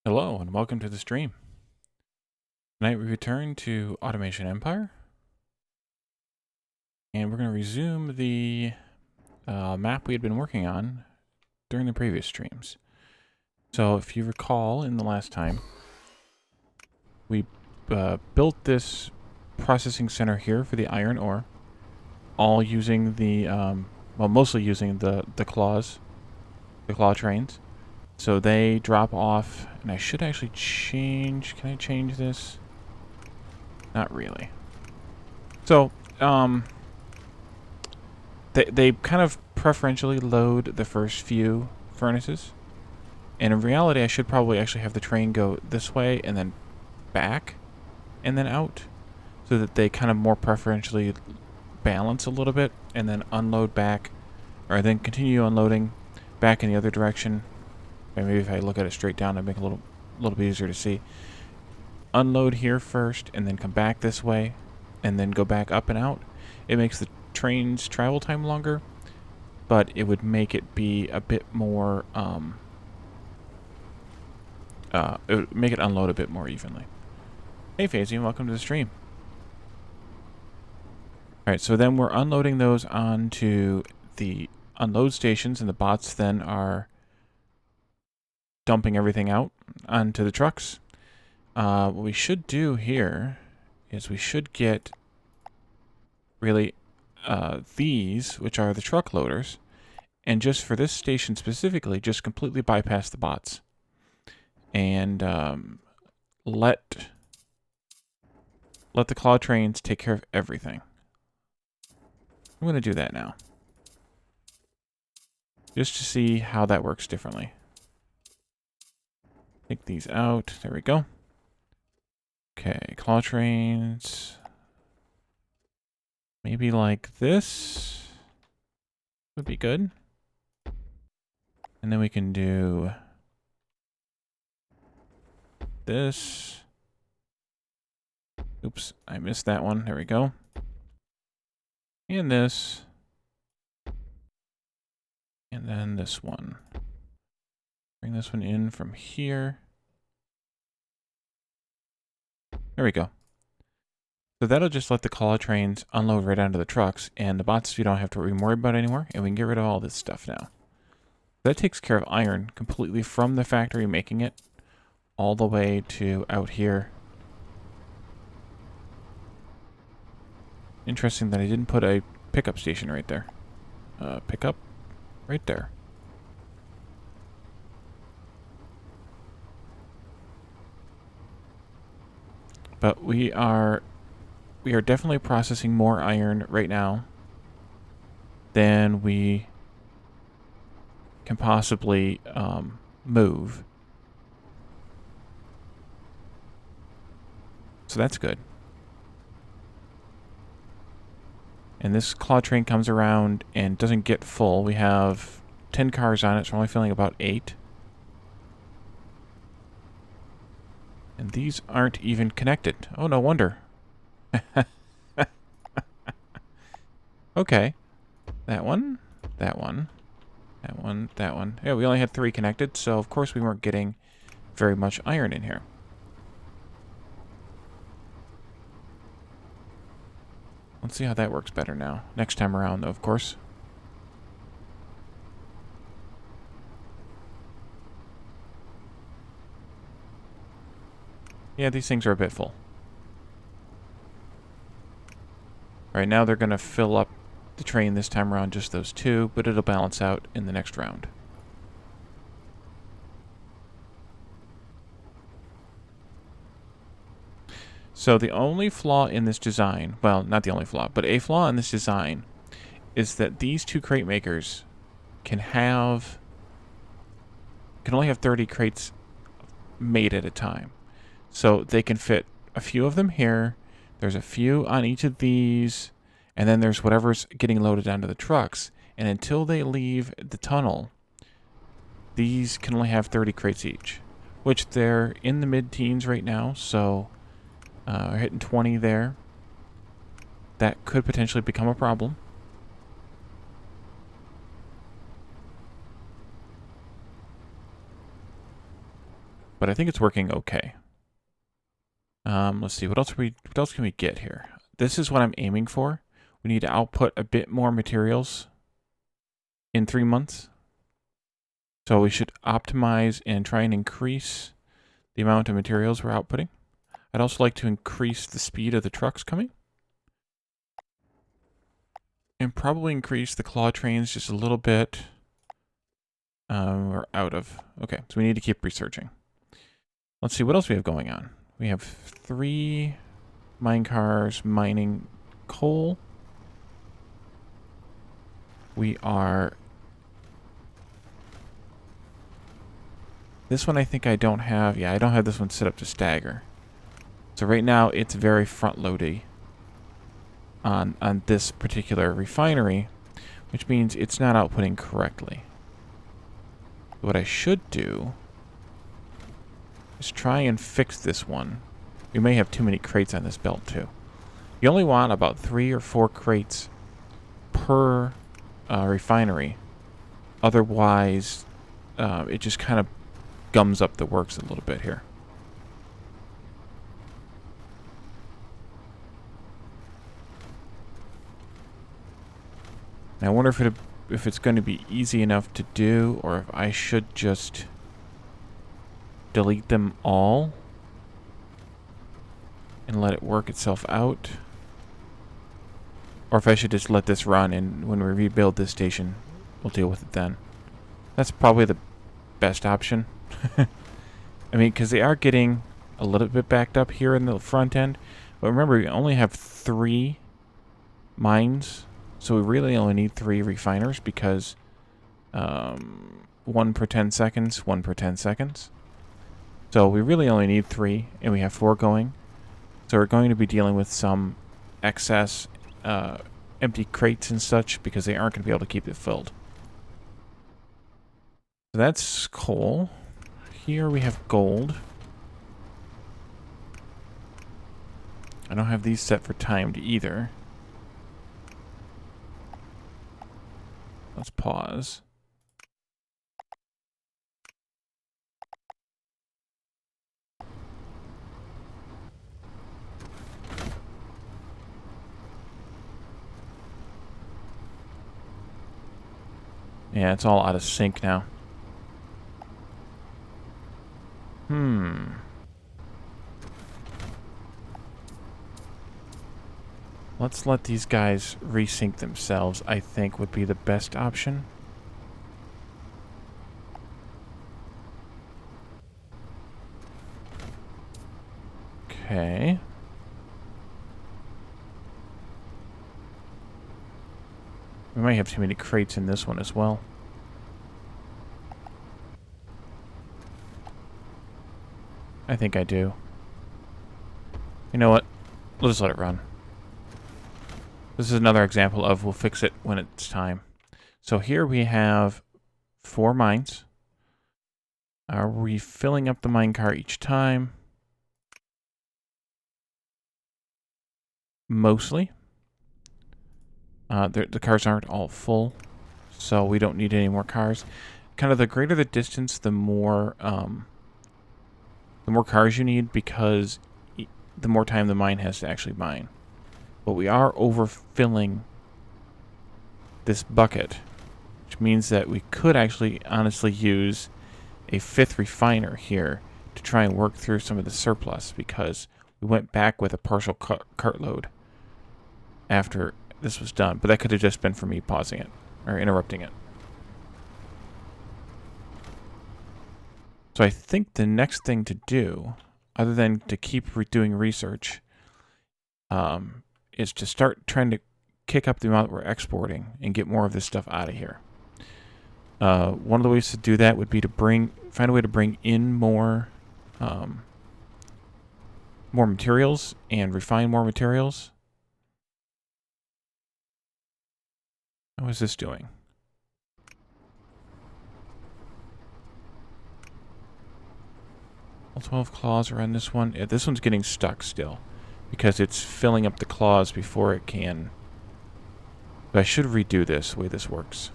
Hello and welcome to the stream. Tonight we return to Automation Empire, and we're going to resume the map we had been working on during the previous streams. So if you recall, in the last time, we built this processing center here for the iron ore, all using the, mostly using the claw trains. So they drop off, and I should actually change, can I change this? Not really. So, they kind of preferentially load the first few furnaces. And in reality, I should probably actually have the train go this way and then back and then out, so that they kind of more preferentially balance a little bit, and then unload back, or then continue unloading back in the other direction. And maybe if I look at it straight down, it'd make it a little bit easier to see. Unload here first, and then come back this way, and then go back up and out. It makes the train's travel time longer, but it would make it be a bit more, it would make it unload a bit more evenly. Hey Fazy, welcome to the stream. Alright, so then we're unloading those onto the unload stations, and the bots then are dumping everything out onto the trucks. What we should do here is we should get really these, which are the truck loaders, and just for this station specifically, just completely bypass the bots and let the claw trains take care of everything. I'm going to do that now, just to see how that works differently. Take these out. There we go. Okay, claw trains. Maybe like this would be good. And then we can do this. Oops, I missed that one. There we go. And this. And then this one. Bring this one in from here. There we go. So that'll just let the claw trains unload right onto the trucks, and the bots you don't have to worry about anymore, and we can get rid of all this stuff now. That takes care of iron completely from the factory making it all the way to out here. Interesting that I didn't put a pickup station right there. Pickup right there. But we are definitely processing more iron right now than we can possibly move. So that's good. And this claw train comes around and doesn't get full. We have 10 cars on it, so we're only filling about 8. And these aren't even connected. Oh, no wonder. Okay. That one, that one, that one, that one. Yeah, we only had 3 connected, so of course we weren't getting very much iron in here. Let's see how that works better now. Next time around, though, of course. Yeah, these things are a bit full. Alright, now they're going to fill up the train this time around, just those 2, but it'll balance out in the next round. So the only flaw in this design, well, not the only flaw, but a flaw in this design is that these 2 crate makers can only have 30 crates made at a time. So they can fit a few of them here. There's a few on each of these, and then there's whatever's getting loaded onto the trucks. And until they leave the tunnel, these can only have 30 crates each, which they're in the mid-teens right now, so we're hitting 20 there. That could potentially become a problem. but I think it's working okay. Let's see, what else can we get here? This is what I'm aiming for. We need to output a bit more materials in 3 months. So we should optimize and try and increase the amount of materials we're outputting. I'd also like to increase the speed of the trucks coming. And probably increase the claw trains just a little bit. We're out of... Okay, so we need to keep researching. Let's see what else we have going on. We have 3 mine cars mining coal. We are... This one I think I don't have... Yeah, I don't have this one set up to stagger. So right now it's very front-loady on this particular refinery, which means it's not outputting correctly. What I should do is try and fix this one. We may have too many crates on this belt too. You only want about 3 or 4 crates per refinery. Otherwise, it just kind of gums up the works a little bit here. Now I wonder if it's going to be easy enough to do, or if I should just delete them all and let it work itself out. Or if I should just let this run, and when we rebuild this station, we'll deal with it then. That's probably the best option. I mean, because they are getting a little bit backed up here in the front end. But remember, we only have 3 mines. So we really only need 3 refiners because 1 per 10 seconds, 1 per 10 seconds. So we really only need 3, and we have 4 going. So we're going to be dealing with some excess empty crates and such because they aren't going to be able to keep it filled. So that's coal. Here we have gold. I don't have these set for timed either. Let's pause. Yeah, it's all out of sync now. Let's let these guys resync themselves, I think would be the best option. Okay. We might have too many crates in this one as well. I think I do. You know what? We'll just let it run. This is another example of we'll fix it when it's time. So here we have 4 mines. Are we filling up the mine car each time? Mostly. The cars aren't all full, so we don't need any more cars. Kind of the greater the distance, the more cars you need, because the more time the mine has to actually mine. But we are overfilling this bucket, which means that we could actually honestly use a 5th refiner here to try and work through some of the surplus, because we went back with a partial cartload after this was done. But that could have just been for me pausing it or interrupting it. So I think the next thing to do, other than to keep doing research, is to start trying to kick up the amount we're exporting and get more of this stuff out of here. One of the ways to do that would be to find a way to bring in more materials and refine more materials. How is this doing? All 12 claws are on this one. Yeah, this one's getting stuck still because it's filling up the claws before it can. But I should redo this, the way this works.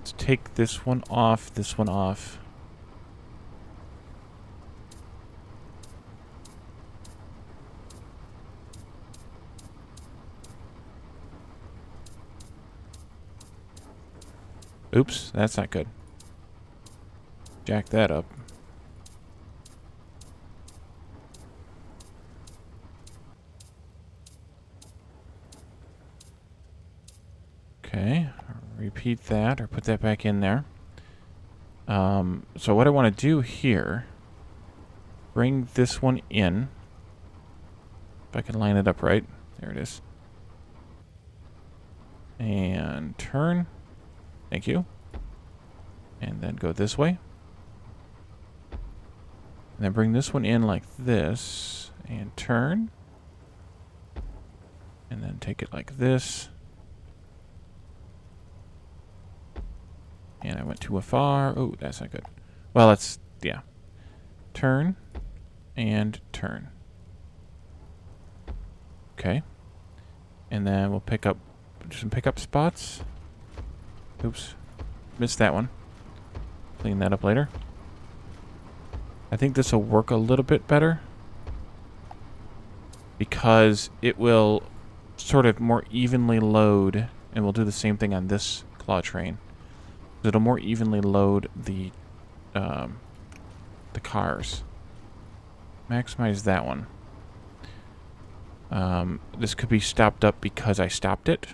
Let's take this one off, this one off. Oops, that's not good. Jack that up. Okay, repeat that, or put that back in there. So what I want to do here, bring this one in. If I can line it up right. There it is. And turn. Thank you. And then go this way. And then bring this one in like this. And turn. And then take it like this. And I went too far. Oh, that's not good. Well, that's, yeah. Turn. And turn. Okay. And then we'll pick up some pickup spots. Oops. Missed that one. Clean that up later. I think this will work a little bit better, because it will sort of more evenly load, and we'll do the same thing on this claw train. It'll more evenly load the cars. Maximize that one. This could be stopped up because I stopped it.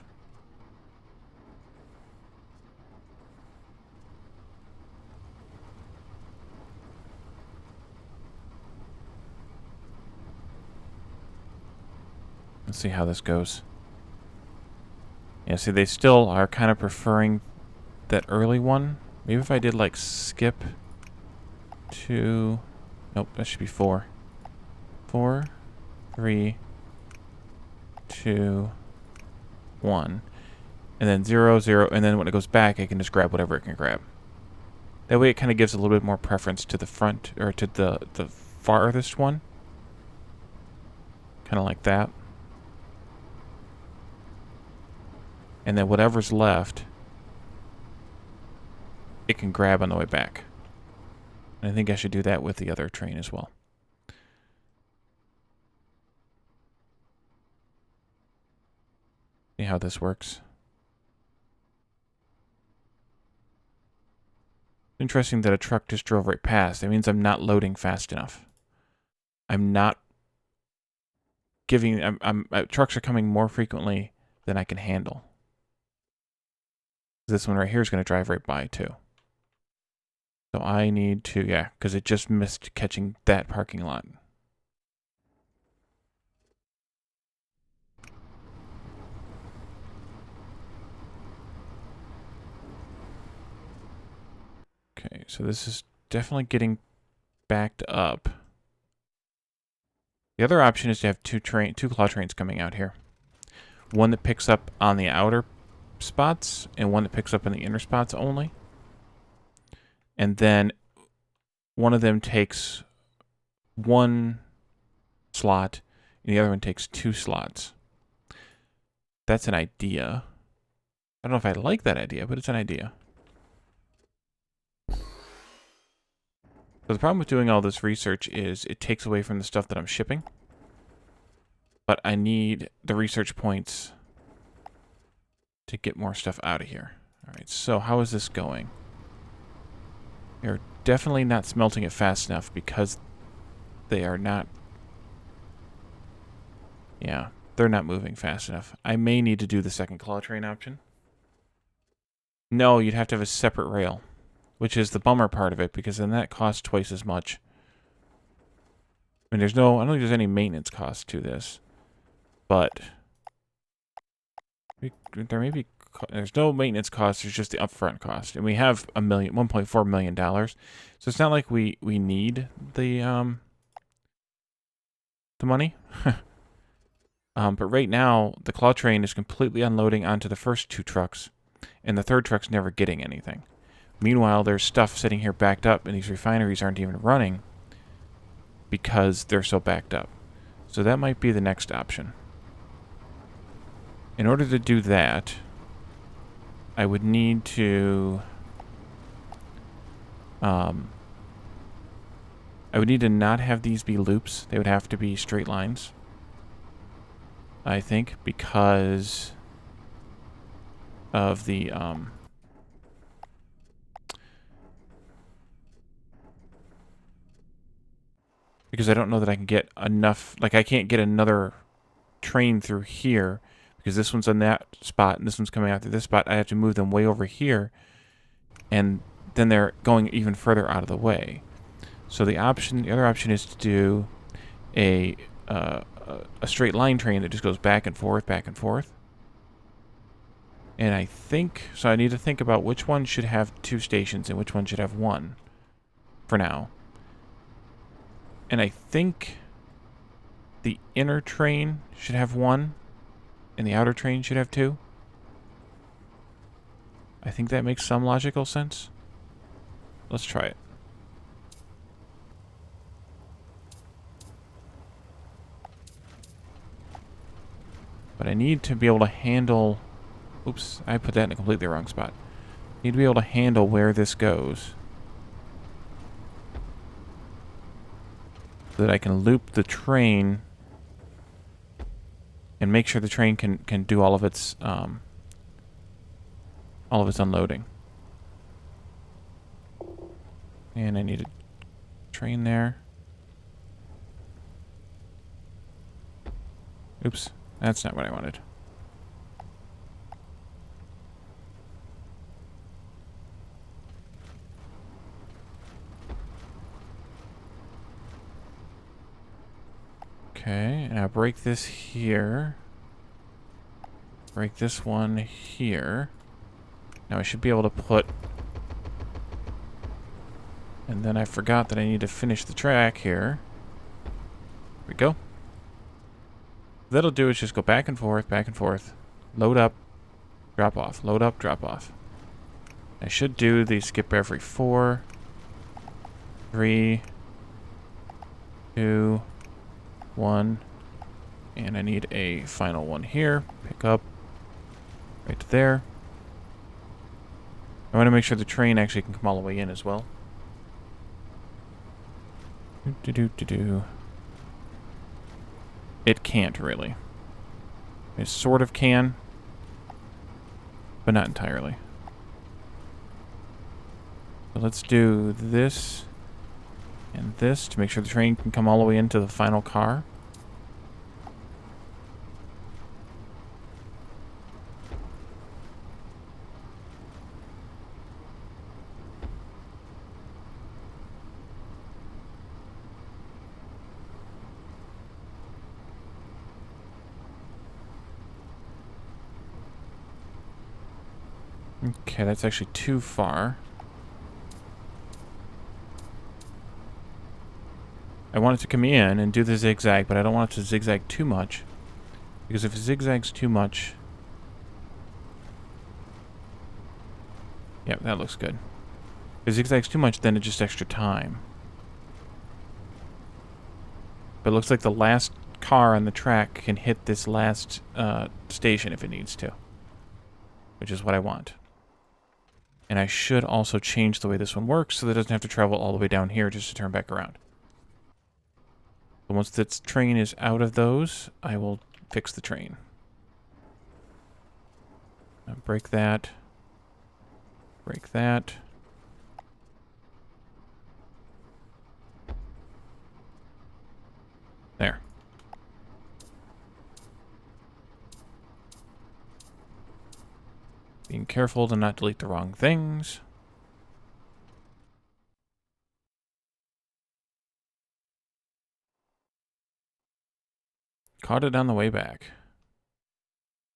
Let's see how this goes. Yeah, see, they still are kind of preferring that early one. Maybe if I did like skip to... Nope, that should be 4. 4, 3, 2, 1. And then 0, 0. And then when it goes back, I can just grab whatever it can grab. That way it kind of gives a little bit more preference to the front, or to the farthest one. Kind of like that. And then whatever's left, it can grab on the way back. And I think I should do that with the other train as well. See how this works. Interesting that a truck just drove right past. That means I'm not loading fast enough. I'm not giving... trucks are coming more frequently than I can handle. This one right here is going to drive right by, too. So I need to, yeah, because it just missed catching that parking lot. Okay, so this is definitely getting backed up. The other option is to have two claw trains coming out here. One that picks up on the outer spots and one that picks up in the inner spots only. And then one of them takes 1 slot and the other one takes 2 slots. That's an idea. I don't know if I like that idea, but it's an idea. So the problem with doing all this research is it takes away from the stuff that I'm shipping. But I need the research points to get more stuff out of here. Alright, so how is this going? They're definitely not smelting it fast enough because they are not... Yeah, they're not moving fast enough. I may need to do the second claw train option. No, you'd have to have a separate rail, which is the bummer part of it, because then that costs twice as much. I mean, I don't think there's any maintenance cost to this, but there may be. There's no maintenance cost. There's just the upfront cost, and we have $1.4 million. So it's not like we need the money. But right now the claw train is completely unloading onto the first 2 trucks, and the third truck's never getting anything. Meanwhile, there's stuff sitting here backed up, and these refineries aren't even running because they're so backed up. So that might be the next option. In order to do that, I would need to I would need to not have these be loops. They would have to be straight lines, I think, because of the because I don't know that I can get enough, like I can't get another train through here because this one's on that spot and this one's coming out through this spot. I have to move them way over here, and then they're going even further out of the way. So the other option is to do a straight line train that just goes back and forth, back and forth. And I think, so I need to think about which one should have 2 stations and which one should have 1 for now. And I think the inner train should have 1 and the outer train should have 2. I think that makes some logical sense. Let's try it. But I need to be able to handle... Oops, I put that in a completely wrong spot. Need to be able to handle where this goes, so that I can loop the train and make sure the train can do all of its unloading. And I need a train there. Oops, that's not what I wanted. Okay, and I'll break this here. Break this one here. Now I should be able to put... And then I forgot that I need to finish the track here. Here we go. That'll do is just go back and forth, load up, drop off, load up, drop off. I should do the skip every 4, 3, 2, 1, and I need a final one here. Pick up right there. I want to make sure the train actually can come all the way in as well. It can't really. It sort of can, but not entirely. So let's do this and this to make sure the train can come all the way into the final car. Okay, that's actually too far. I want it to come in and do the zigzag, but I don't want it to zigzag too much. Because if it zigzags too much... Yep, that looks good. If it zigzags too much, then it's just extra time. But it looks like the last car on the track can hit this last station if it needs to. Which is what I want. And I should also change the way this one works so that it doesn't have to travel all the way down here just to turn back around. So once this train is out of those, I will fix the train. Now break that. Break that. There. Being careful to not delete the wrong things. Caught it on the way back.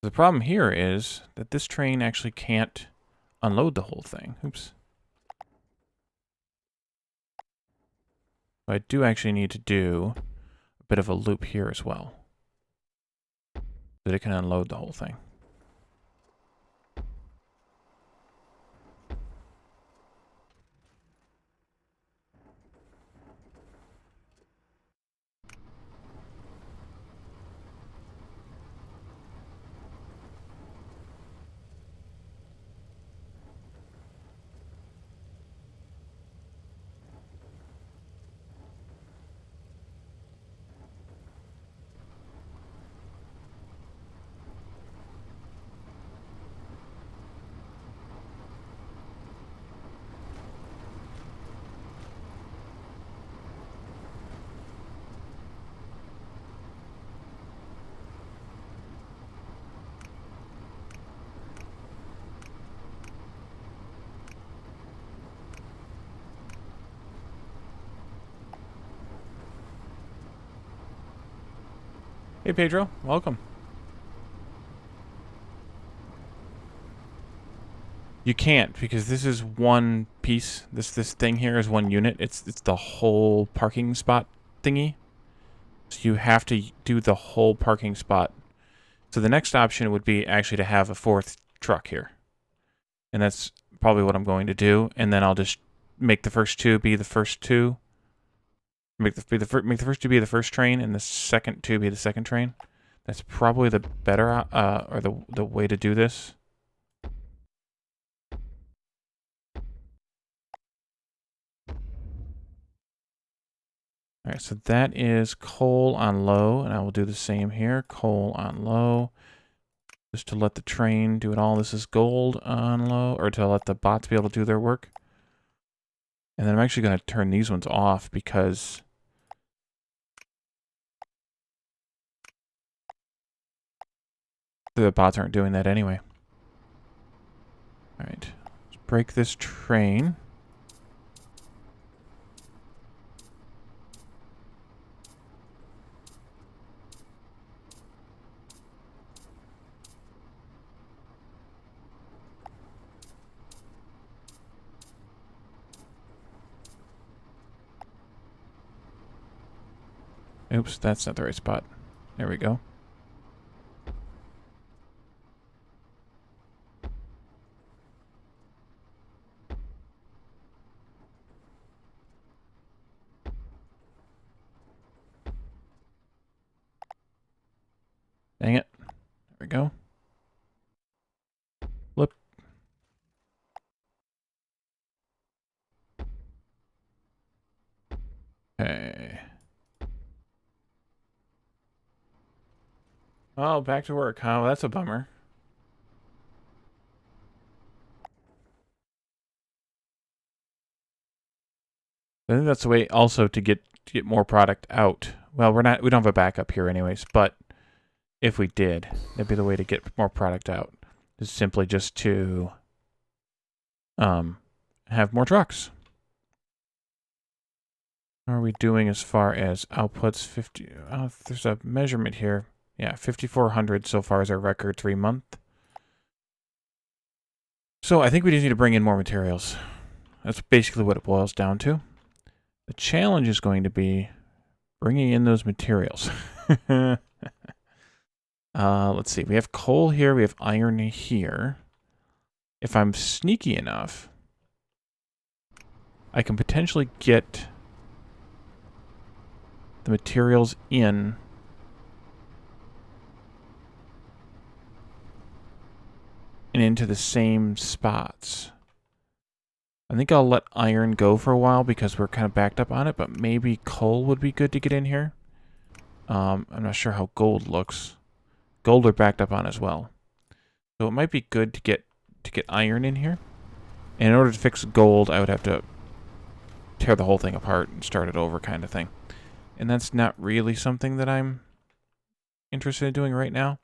The problem here is that this train actually can't unload the whole thing. Oops. I do actually need to do a bit of a loop here as well, so that it can unload the whole thing. Hey, Pedro. Welcome. You can't, because this is one piece. This thing here is one unit. It's the whole parking spot thingy. So you have to do the whole parking spot. So the next option would be actually to have a fourth truck here. And that's probably what I'm going to do. And then I'll just make the first two be the first two. Make the first two be the first train, and the second two be the second train. That's probably the better or the way to do this. All right, so that is coal on low, and I will do the same here. Coal on low, just to let the train do it all. This is gold on low, or to let the bots be able to do their work. And then I'm actually going to turn these ones off because the bots aren't doing that anyway. All right, let's break this train. Oops, that's not the right spot. There we go. Dang it. There we go. Flip. Okay. Oh, back to work, huh? Well, that's a bummer. I think that's the way also to get more product out. Well, we don't have a backup here anyways, but if we did, that'd be the way to get more product out. Is simply just to have more trucks. How are we doing as far as outputs? 50. Oh, there's a measurement here. Yeah, 5,400 so far is our record 3-month. So I think we just need to bring in more materials. That's basically what it boils down to. The challenge is going to be bringing in those materials. Let's see. We have coal here. We have iron here. If I'm sneaky enough, I can potentially get the materials in and into the same spots. I think I'll let iron go for a while because we're kind of backed up on it, but maybe coal would be good to get in here. I'm not sure how gold looks. Gold we're backed up on as well. So it might be good to get iron in here. And in order to fix gold, I would have to tear the whole thing apart and start it over kind of thing. And that's not really something that I'm interested in doing right now.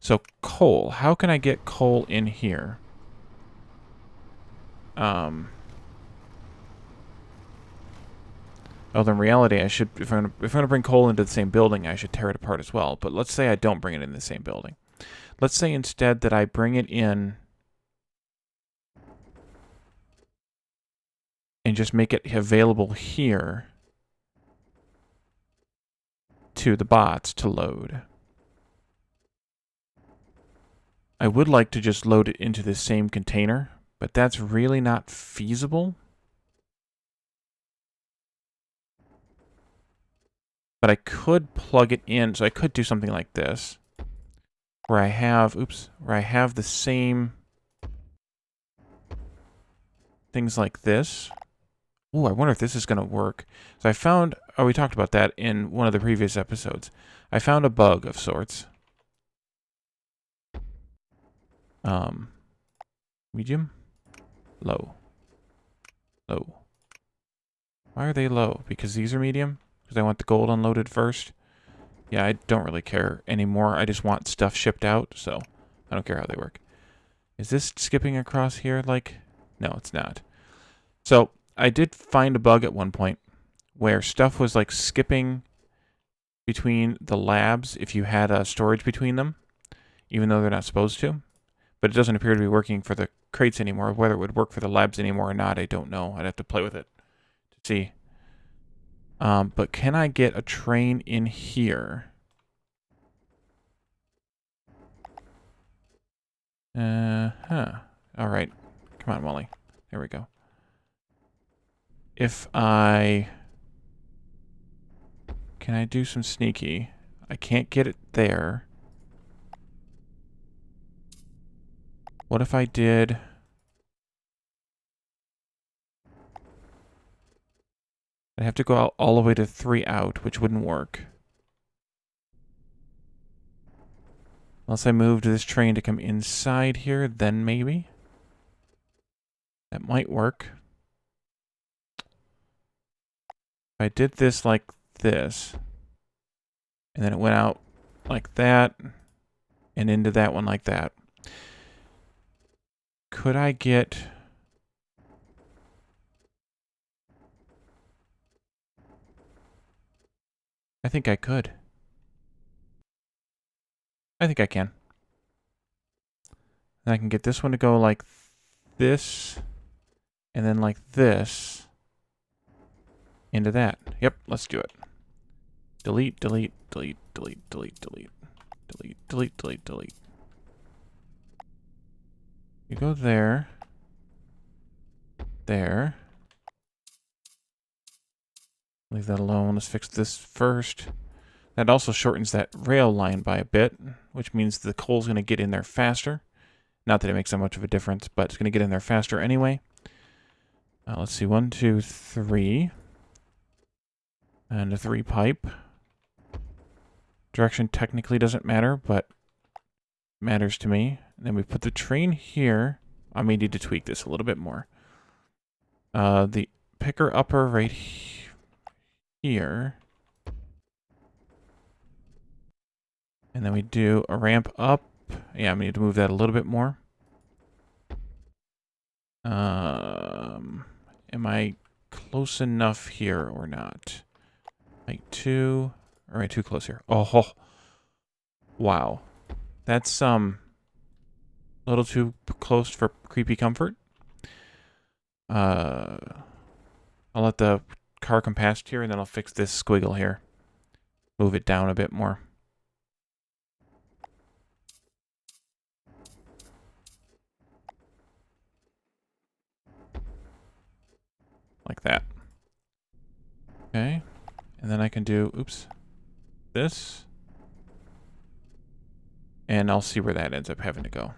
So coal, how can I get coal in here? Although in reality, I should, if I'm going to bring coal into the same building, I should tear it apart as well. But let's say I don't bring it in the same building. Let's say instead that I bring it in and just make it available here to the bots to load. I would like to just load it into the same container, but that's really not feasible. But I could plug it in, so I could do something like this, where I have, where I have the same things like this. Ooh, I wonder if this is going to work. So I found, oh, we talked about that in one of the previous episodes. I found a bug of sorts. Medium, low, low. Why are they low? Because these are medium? Because I want the gold unloaded first. Yeah, I don't really care anymore. I just want stuff shipped out, so I don't care how they work. Is this skipping across here like... No, it's not. So I did find a bug at one point where stuff was like skipping between the labs if you had storage between them, even though they're not supposed to. But it doesn't appear to be working for the crates anymore. Whether it would work for the labs anymore or not, I don't know. I'd have to play with it to see. But can I get a train in here? All right. Come on, Wally. There we go. Can I do some sneaky? I can't get it there. What if I did... I'd have to go out all the way to 3 out, which wouldn't work. Unless I moved this train to come inside here, then maybe. That might work. If I did this like this, and then it went out like that, and into that one like that, could I get... I think I could. I think I can. And I can get this one to go like this, and then like this, into that. Yep, let's do it. Delete, delete, delete, delete, delete, delete. Delete, delete, delete, delete. You go there. There. Leave that alone. Let's fix this first. That also shortens that rail line by a bit, which means the coal's going to get in there faster. Not that it makes that much of a difference, but it's going to get in there faster anyway. Let's see. 1, 2, 3. And a 3 pipe. Direction technically doesn't matter, but matters to me. And then we put the train here. I may need to tweak this a little bit more. The picker upper right here. And then we do a ramp up. Yeah, I need to move that a little bit more. Am I close enough here or not? Like 2. All right, too close here. Oh, wow. That's a little too close for creepy comfort. I'll let the car come past here, and then I'll fix this squiggle here. Move it down a bit more. Like that. Okay. And then I can do, oops, this. And I'll see where that ends up having to go.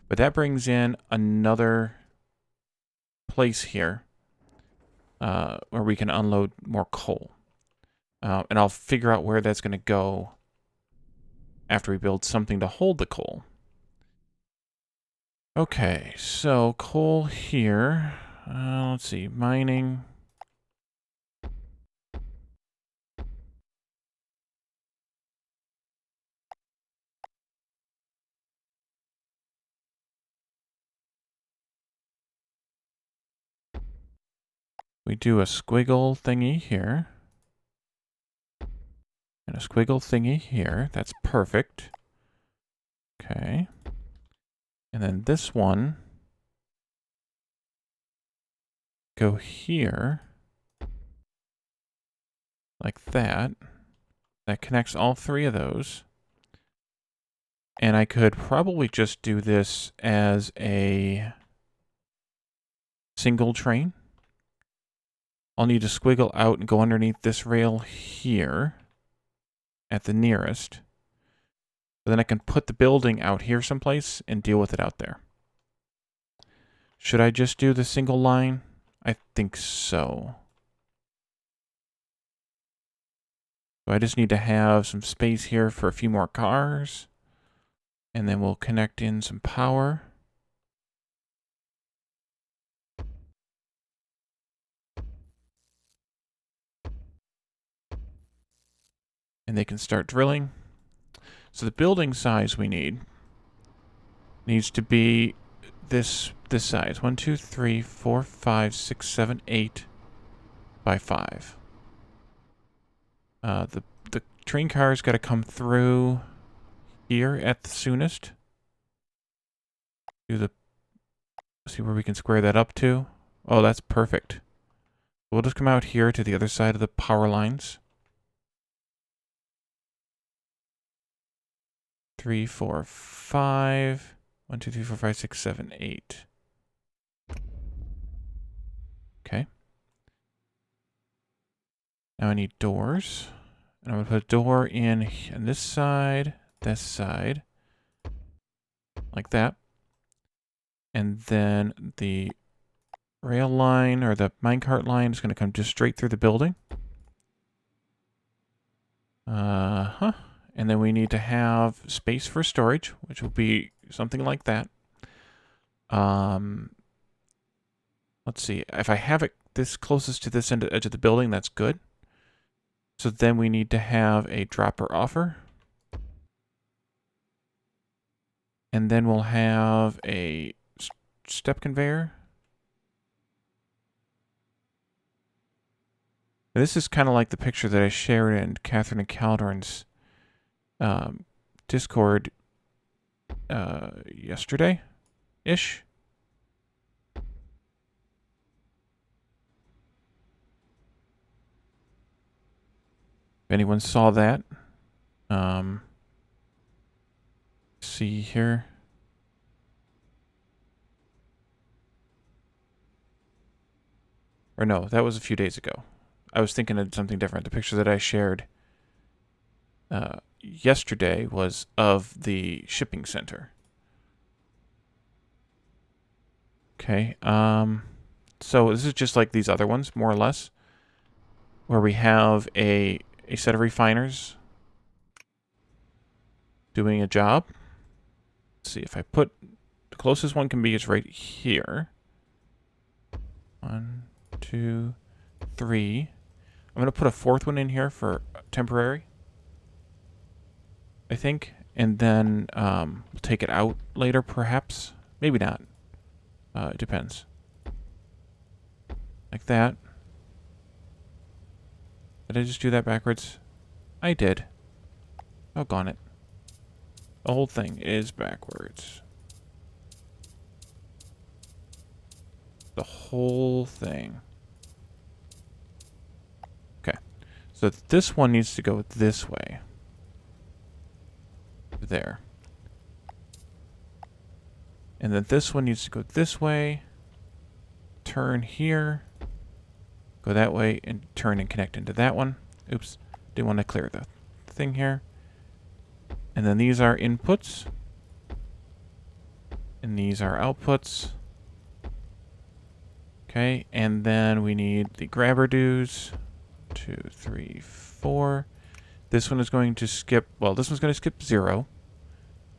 But that brings in another place here where we can unload more coal. And I'll figure out where that's going to go after we build something to hold the coal. Okay, so coal here. Let's see, mining. We do a squiggle thingy here. And a squiggle thingy here. That's perfect. Okay. And then this one. Go here. Like that. That connects all 3 of those. And I could probably just do this as a single train. I'll need to squiggle out and go underneath this rail here at the nearest. But then I can put the building out here someplace and deal with it out there. Should I just do the single line? I think so. So I just need to have some space here for a few more cars. And then we'll connect in some power. And they can start drilling. So the building size we need needs to be this size. 1, 2, 3, 4, 5, 6, 7, 8 by 5. The train car's got to come through here at the soonest. See where we can square that up to. Oh, that's perfect. We'll just come out here to the other side of the power lines. 3, 4, 5. 1, 2, 3, 4, 5, 6, 7, 8. Okay. Now I need doors. And I'm going to put a door in on this side, like that. And then the rail line or the minecart line is going to come just straight through the building. And then we need to have space for storage, which will be something like that. Let's see. If I have it this closest to this edge of the building, that's good. So then we need to have a dropper offer. And then we'll have a step conveyor. This is kind of like the picture that I shared in Catherine and Caldoran's Discord yesterday-ish. If anyone saw that, see here. Or no, that was a few days ago. I was thinking of something different. The picture that I shared yesterday was of the shipping center. Okay, so this is just like these other ones, more or less, where we have a set of refiners doing a job. Let's see if I put the closest one can be is right here. 1, 2, 3. I'm going to put a fourth one in here for temporary, I think, and then we'll take it out later, perhaps. Maybe not. It depends. Like that. Did I just do that backwards? I did. Doggone it. The whole thing is backwards. The whole thing. Okay. So this one needs to go this way. There. And then this one needs to go this way. Turn here. Go that way and turn and connect into that one. Oops. Didn't want to clear the thing here. And then these are inputs. And these are outputs. Okay, and then we need the grabber dues. 2, 3, 4. This one is going to skip, well, this one's going to skip 0.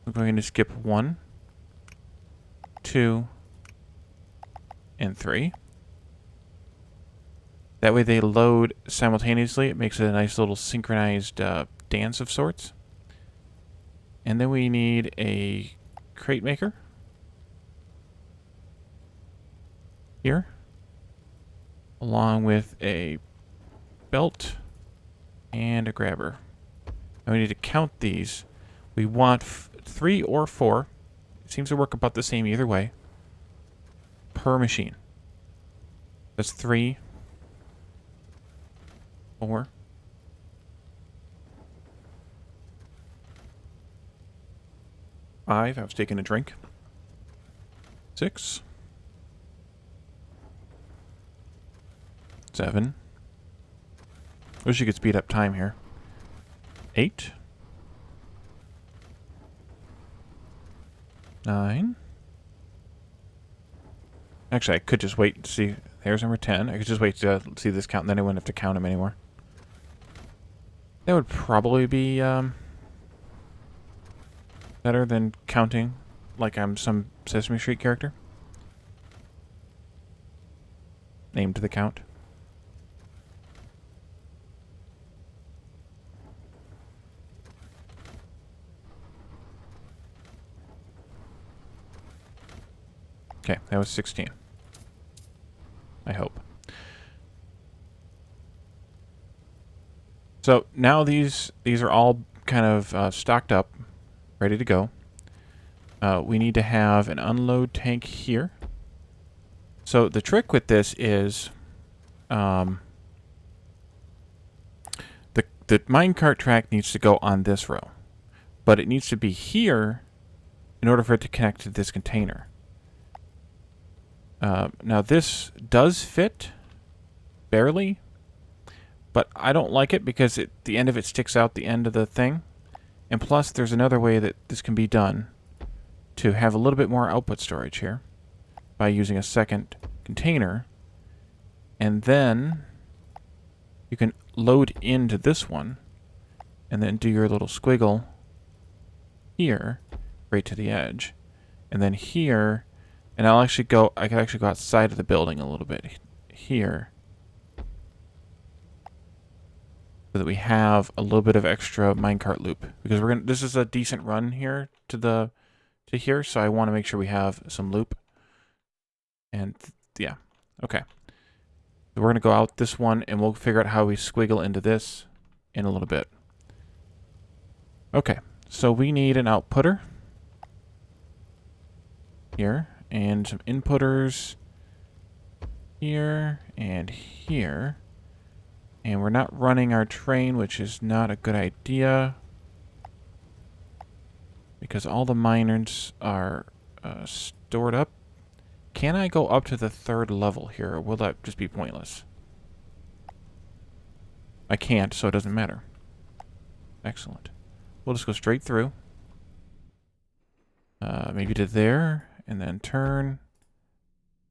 We're going to skip 1, 2, and 3. That way they load simultaneously. It makes it a nice little synchronized dance of sorts. And then we need a crate maker. Here. Along with a belt and a grabber. And we need to count these. We want 3 or 4. It seems to work about the same either way. Per machine. That's 3. 4. 5. I was taking a drink. 6. 7. Wish you could speed up time here. 8. 9. Actually, I could just wait to see. There's number 10. I could just wait to see this count, and then I wouldn't have to count them anymore. That would probably be better than counting like I'm some Sesame Street character. Named the count. Okay, that was 16. I hope. So now these are all kind of stocked up, ready to go. We need to have an unload tank here. So the trick with this is the minecart track needs to go on this row, but it needs to be here in order for it to connect to this container. Now this does fit, barely, but I don't like it because the end of it sticks out the end of the thing. And plus there's another way that this can be done to have a little bit more output storage here by using a second container. And then you can load into this one and then do your little squiggle here right to the edge. And then here, and I can actually go outside of the building a little bit here so that we have a little bit of extra minecart loop, because this is a decent run here to here, so I want to make sure we have some loop. And yeah, okay. So we're going to go out this one, and we'll figure out how we squiggle into this in a little bit. Okay, so we need an outputter here, and some inputters here and here. And we're not running our train, which is not a good idea, because all the miners are stored up. Can I go up to the 3rd level here, or will that just be pointless? I can't, so it doesn't matter. Excellent. We'll just go straight through. Maybe to there, and then turn.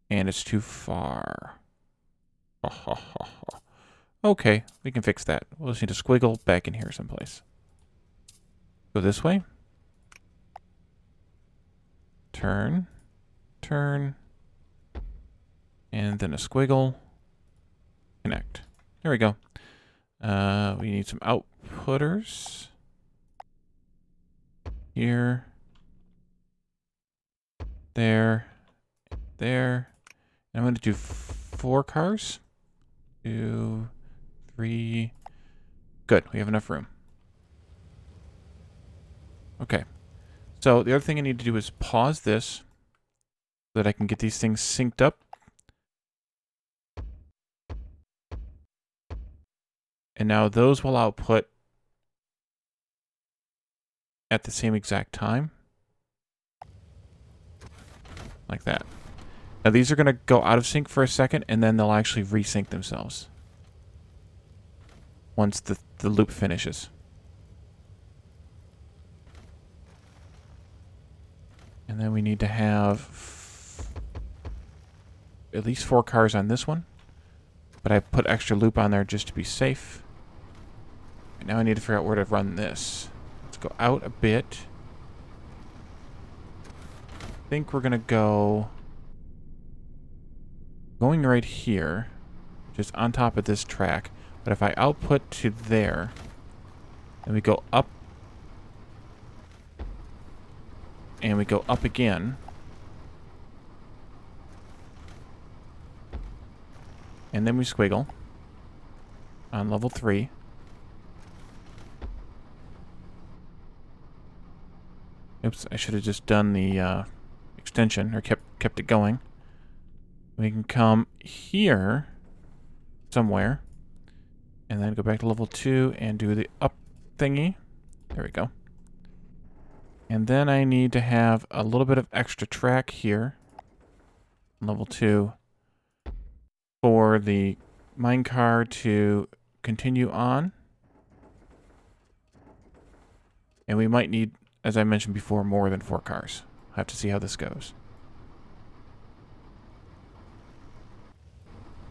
And it's too far. Okay, we can fix that. We'll just need to squiggle back in here someplace. Go this way. Turn. Turn. And then a squiggle. Connect. There we go. We need some outputters. Here. There. There. And I'm going to do 4 cars. 2, 3. Good. We have enough room. Okay. So the other thing I need to do is pause this so that I can get these things synced up. And now those will output at the same exact time. Like that. Now these are going to go out of sync for a second, and then they'll actually resync themselves once the loop finishes. And then we need to have at least 4 cars on this one. But I put extra loop on there just to be safe. And now I need to figure out where to run this. Let's go out a bit. I think we're going to go going right here, just on top of this track. But if I output to there, then we go up, and we go up again, and then we squiggle on level 3. Oops, I should have just done the extension, or kept it going. We can come here somewhere, and then go back to level 2 and do the up thingy. There we go. And then I need to have a little bit of extra track here, level 2, for the minecart to continue on. And we might need, as I mentioned before, more than 4 cars. I'll have to see how this goes.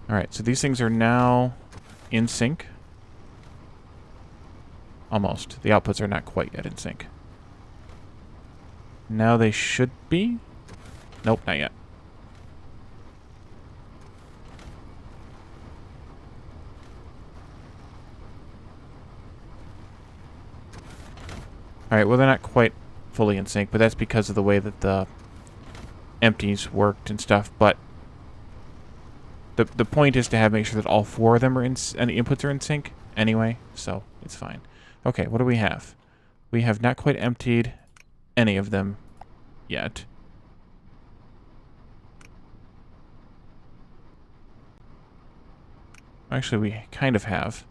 Alright, so these things are now in sync. Almost. The outputs are not quite yet in sync. Now they should be. Nope, not yet. Alright, well they're not quite fully in sync, but that's because of the way that the empties worked and stuff, but the point is to make sure that all 4 of them are and the inputs are in sync anyway, so It's fine. Okay, what do we have? We have not quite emptied any of them yet. Actually, we kind of have.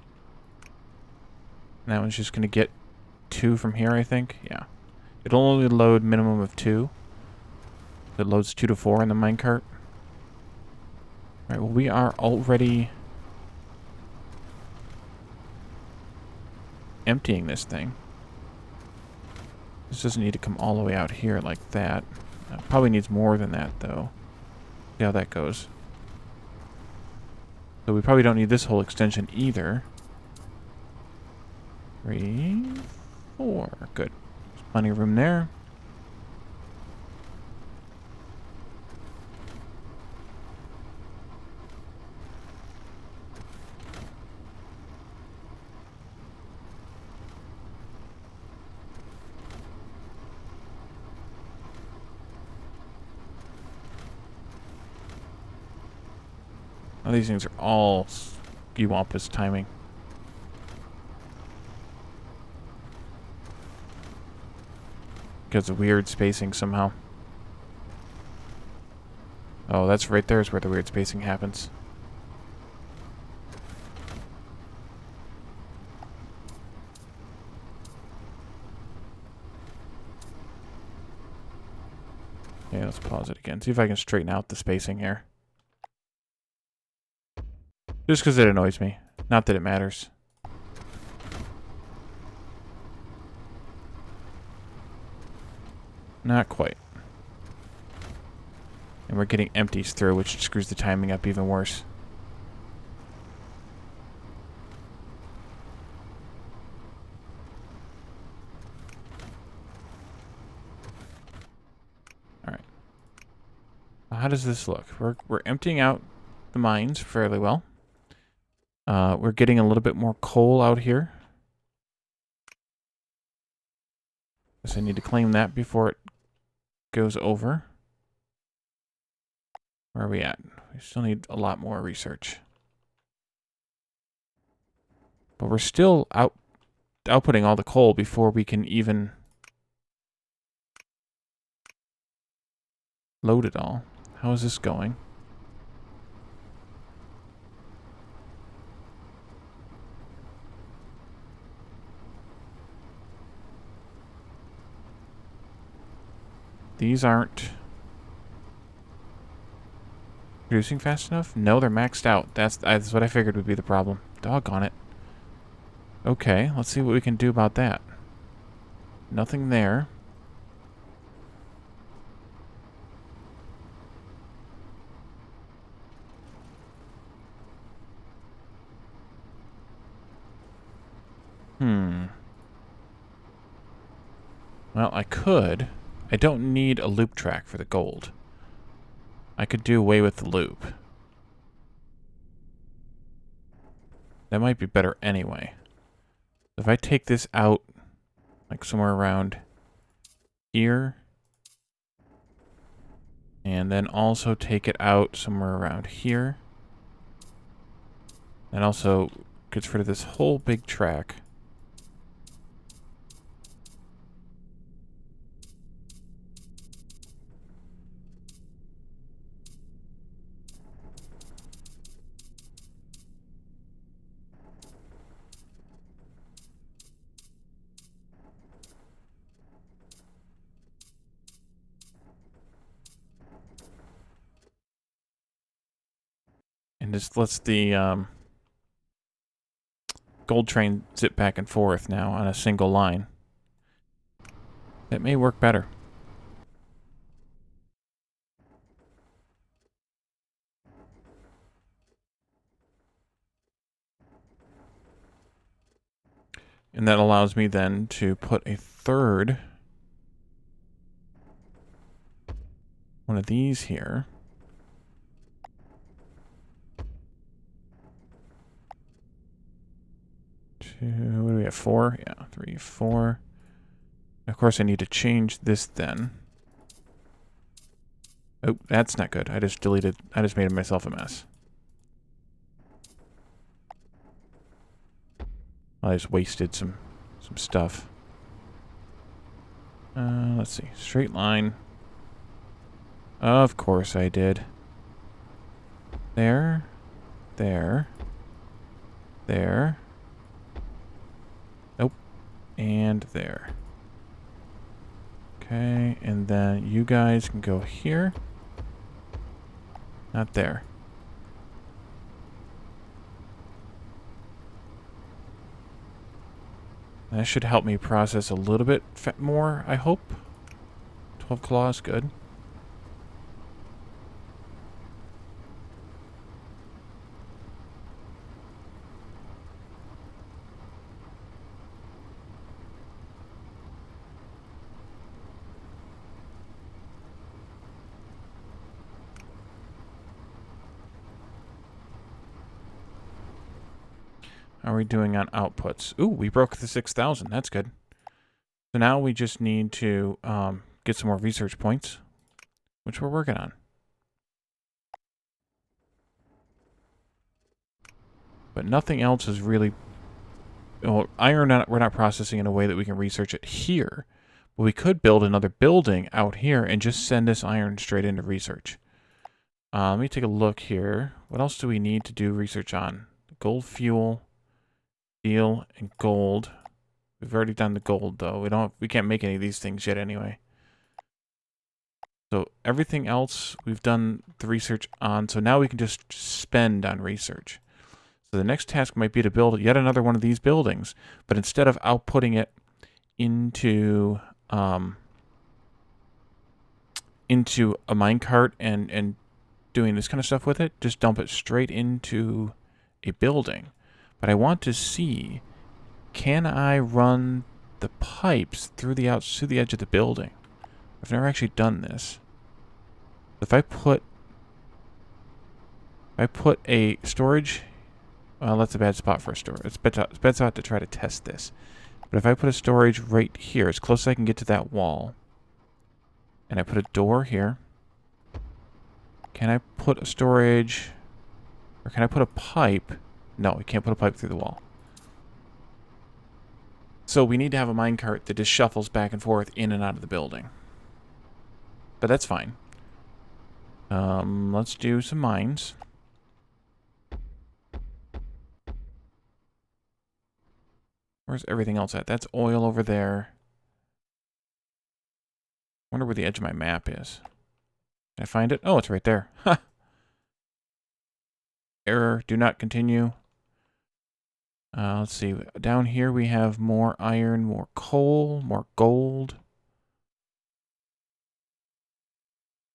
And that one's just going to get 2 from here, I think. Yeah. It'll only load minimum of 2. It loads 2 to 4 in the minecart. Alright, well, we are already emptying this thing. This doesn't need to come all the way out here like that. Probably needs more than that, though. See how that goes. So we probably don't need this whole extension either. 3, 4. Good. There's plenty of room there. Now these things are all Skewampus timing. Because of weird spacing somehow. Oh, that's right there is where the weird spacing happens. Okay, let's pause it again. See if I can straighten out the spacing here. Just because it annoys me. Not that it matters. Not quite. And we're getting empties through, which screws the timing up even worse. Alright. How does this look? We're emptying out the mines fairly well. We're getting a little bit more coal out here. Guess I need to claim that before it goes over. Where are we at? We still need a lot more research. But we're still outputting all the coal before we can even load it all. How is this going? These aren't producing fast enough? No, they're maxed out. That's what I figured would be the problem. Doggone it. Okay, let's see what we can do about that. Nothing there. Well, I could. I don't need a loop track for the gold. I could do away with the loop. That might be better anyway. If I take this out, like somewhere around here, and then also take it out somewhere around here, and also gets rid of this whole big track. And just lets the gold train zip back and forth now on a single line. That may work better. And that allows me then to put a third one of these here. What do we have? 4? Yeah, 3, 4. Of course, I need to change this then. Oh, that's not good. I just made myself a mess. I just wasted some stuff. Let's see. Straight line. Of course I did. There. There. There. Nope. And there. Okay, and then you guys can go here. Not there. That should help me process a little bit more, I hope. 12 claws, good. How are we doing on outputs? Ooh, we broke the 6,000. That's good. So now we just need to get some more research points, which we're working on. But nothing else is really... Well, iron, we're not processing in a way that we can research it here. But we could build another building out here and just send this iron straight into research. Let me take a look here. What else do we need to do research on? Gold fuel, steel, and gold. We've already done the gold, though. We can't make any of these things yet anyway. So everything else we've done the research on. So now we can just spend on research. So the next task might be to build yet another one of these buildings, but instead of outputting it into a minecart and doing this kind of stuff with it, just dump it straight into a building. But I want to see, can I run the pipes through the edge of the building? I've never actually done this. If I put a storage, well, that's a bad spot for a storage. It's a bad spot to try to test this. But if I put a storage right here, as close as I can get to that wall, and I put a door here, can I put a storage, or can I put a pipe? No, we can't put a pipe through the wall. So we need to have a minecart that just shuffles back and forth in and out of the building. But that's fine. Let's do some mines. Where's everything else at? That's oil over there. Wonder where the edge of my map is. Can I find it? Oh, it's right there. Ha! Error. Do not continue. Let's see. Down here we have more iron, more coal, more gold.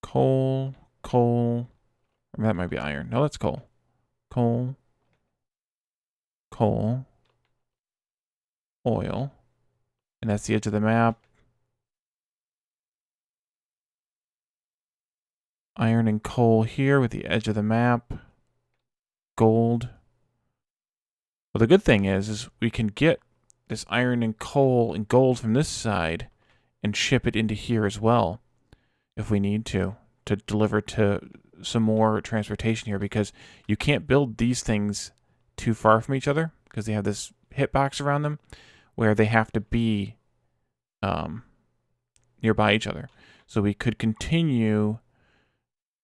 Coal. Or that might be iron. No, that's coal. Coal. Oil. And that's the edge of the map. Iron and coal here with the edge of the map. Gold. Well, the good thing is we can get this iron and coal and gold from this side and ship it into here as well if we need to deliver to some more transportation here, because you can't build these things too far from each other because they have this hitbox around them where they have to be nearby each other. So we could continue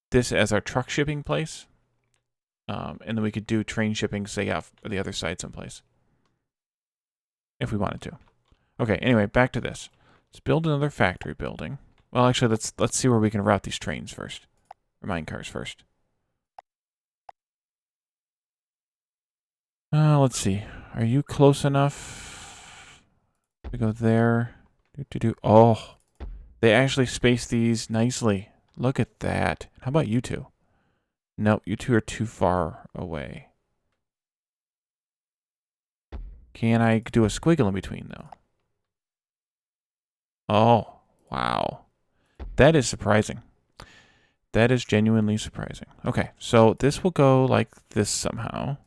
this as our truck shipping place, and then we could do train shipping, say, off the other side someplace if we wanted to. Okay, anyway, back to this. Let's build another factory building. Well, actually, let's see where we can route these trains first, or minecars first. Let's see. Are you close enough to go there? Oh, they actually spaced these nicely. Look at that. How about you two? Nope, you two are too far away. Can I do a squiggle in between, though? Oh, wow. That is surprising. That is genuinely surprising. Okay, so this will go like this somehow.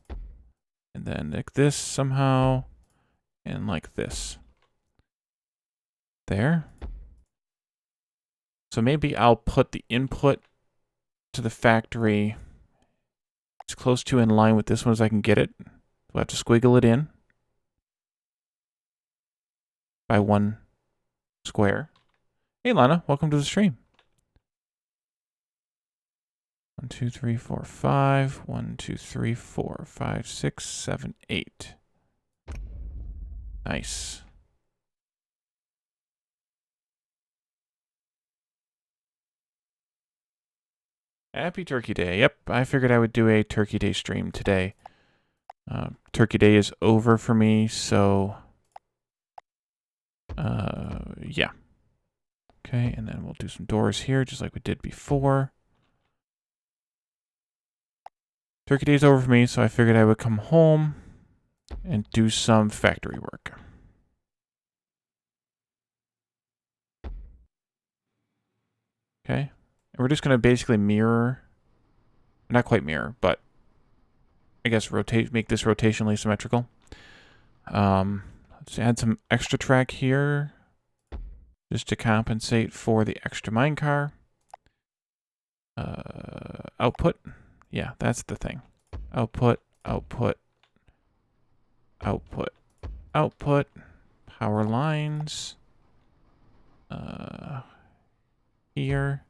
And then like this somehow. And like this. There. So maybe I'll put the input to the factory as close to in line with this one as I can get it. We'll have to squiggle it in. by 1 square. Hey, Lana, welcome to the stream. 1, 2, 3, 4, 5. 1, 2, 3, 4, 5, 6, 7, 8. Nice. Happy Turkey Day. Yep, I figured I would do a Turkey Day stream today. Turkey Day is over for me, so yeah. Okay, and then we'll do some doors here, just like we did before. Turkey Day is over for me, so I figured I would come home and do some factory work. Okay, and we're just going to basically mirror, not quite mirror, but I guess make this rotationally symmetrical. Let's add some extra track here, just to compensate for the extra minecar. Output. Yeah, that's the thing. Output, output, output, output. Power lines. Here.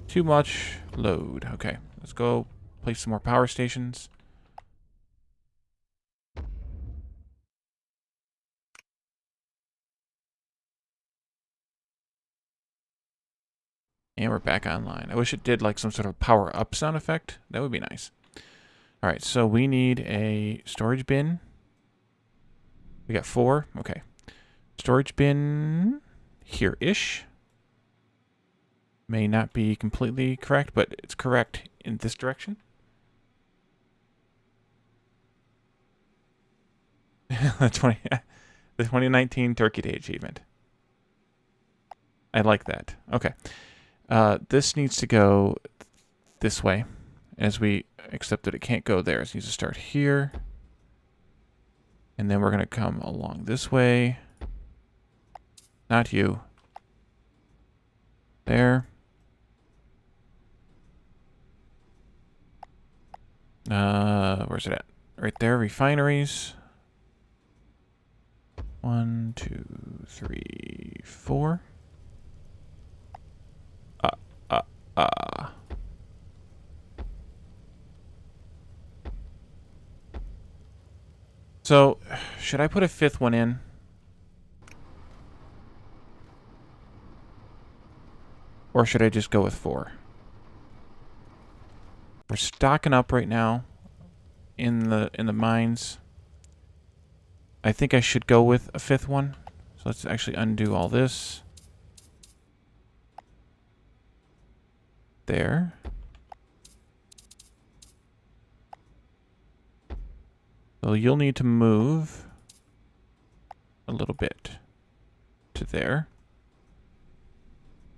Too much load. Okay, let's go place some more power stations. And we're back online. I wish it did like some sort of power up sound effect. That would be nice. All right, so we need a storage bin. We got 4. Okay. Storage bin here-ish. May not be completely correct, but it's correct in this direction. the 2019 Turkey Day achievement. I like that. Okay. This needs to go this way, as we accept that it can't go there. It needs to start here. And then we're going to come along this way. Not you. There. Where's it at? Right there, refineries. 1, 2, 3, 4. So, should I put a 5th one in? Or should I just go with 4? We're stocking up right now in the mines. I think I should go with a 5th one. So let's actually undo all this. There. So you'll need to move a little bit to there.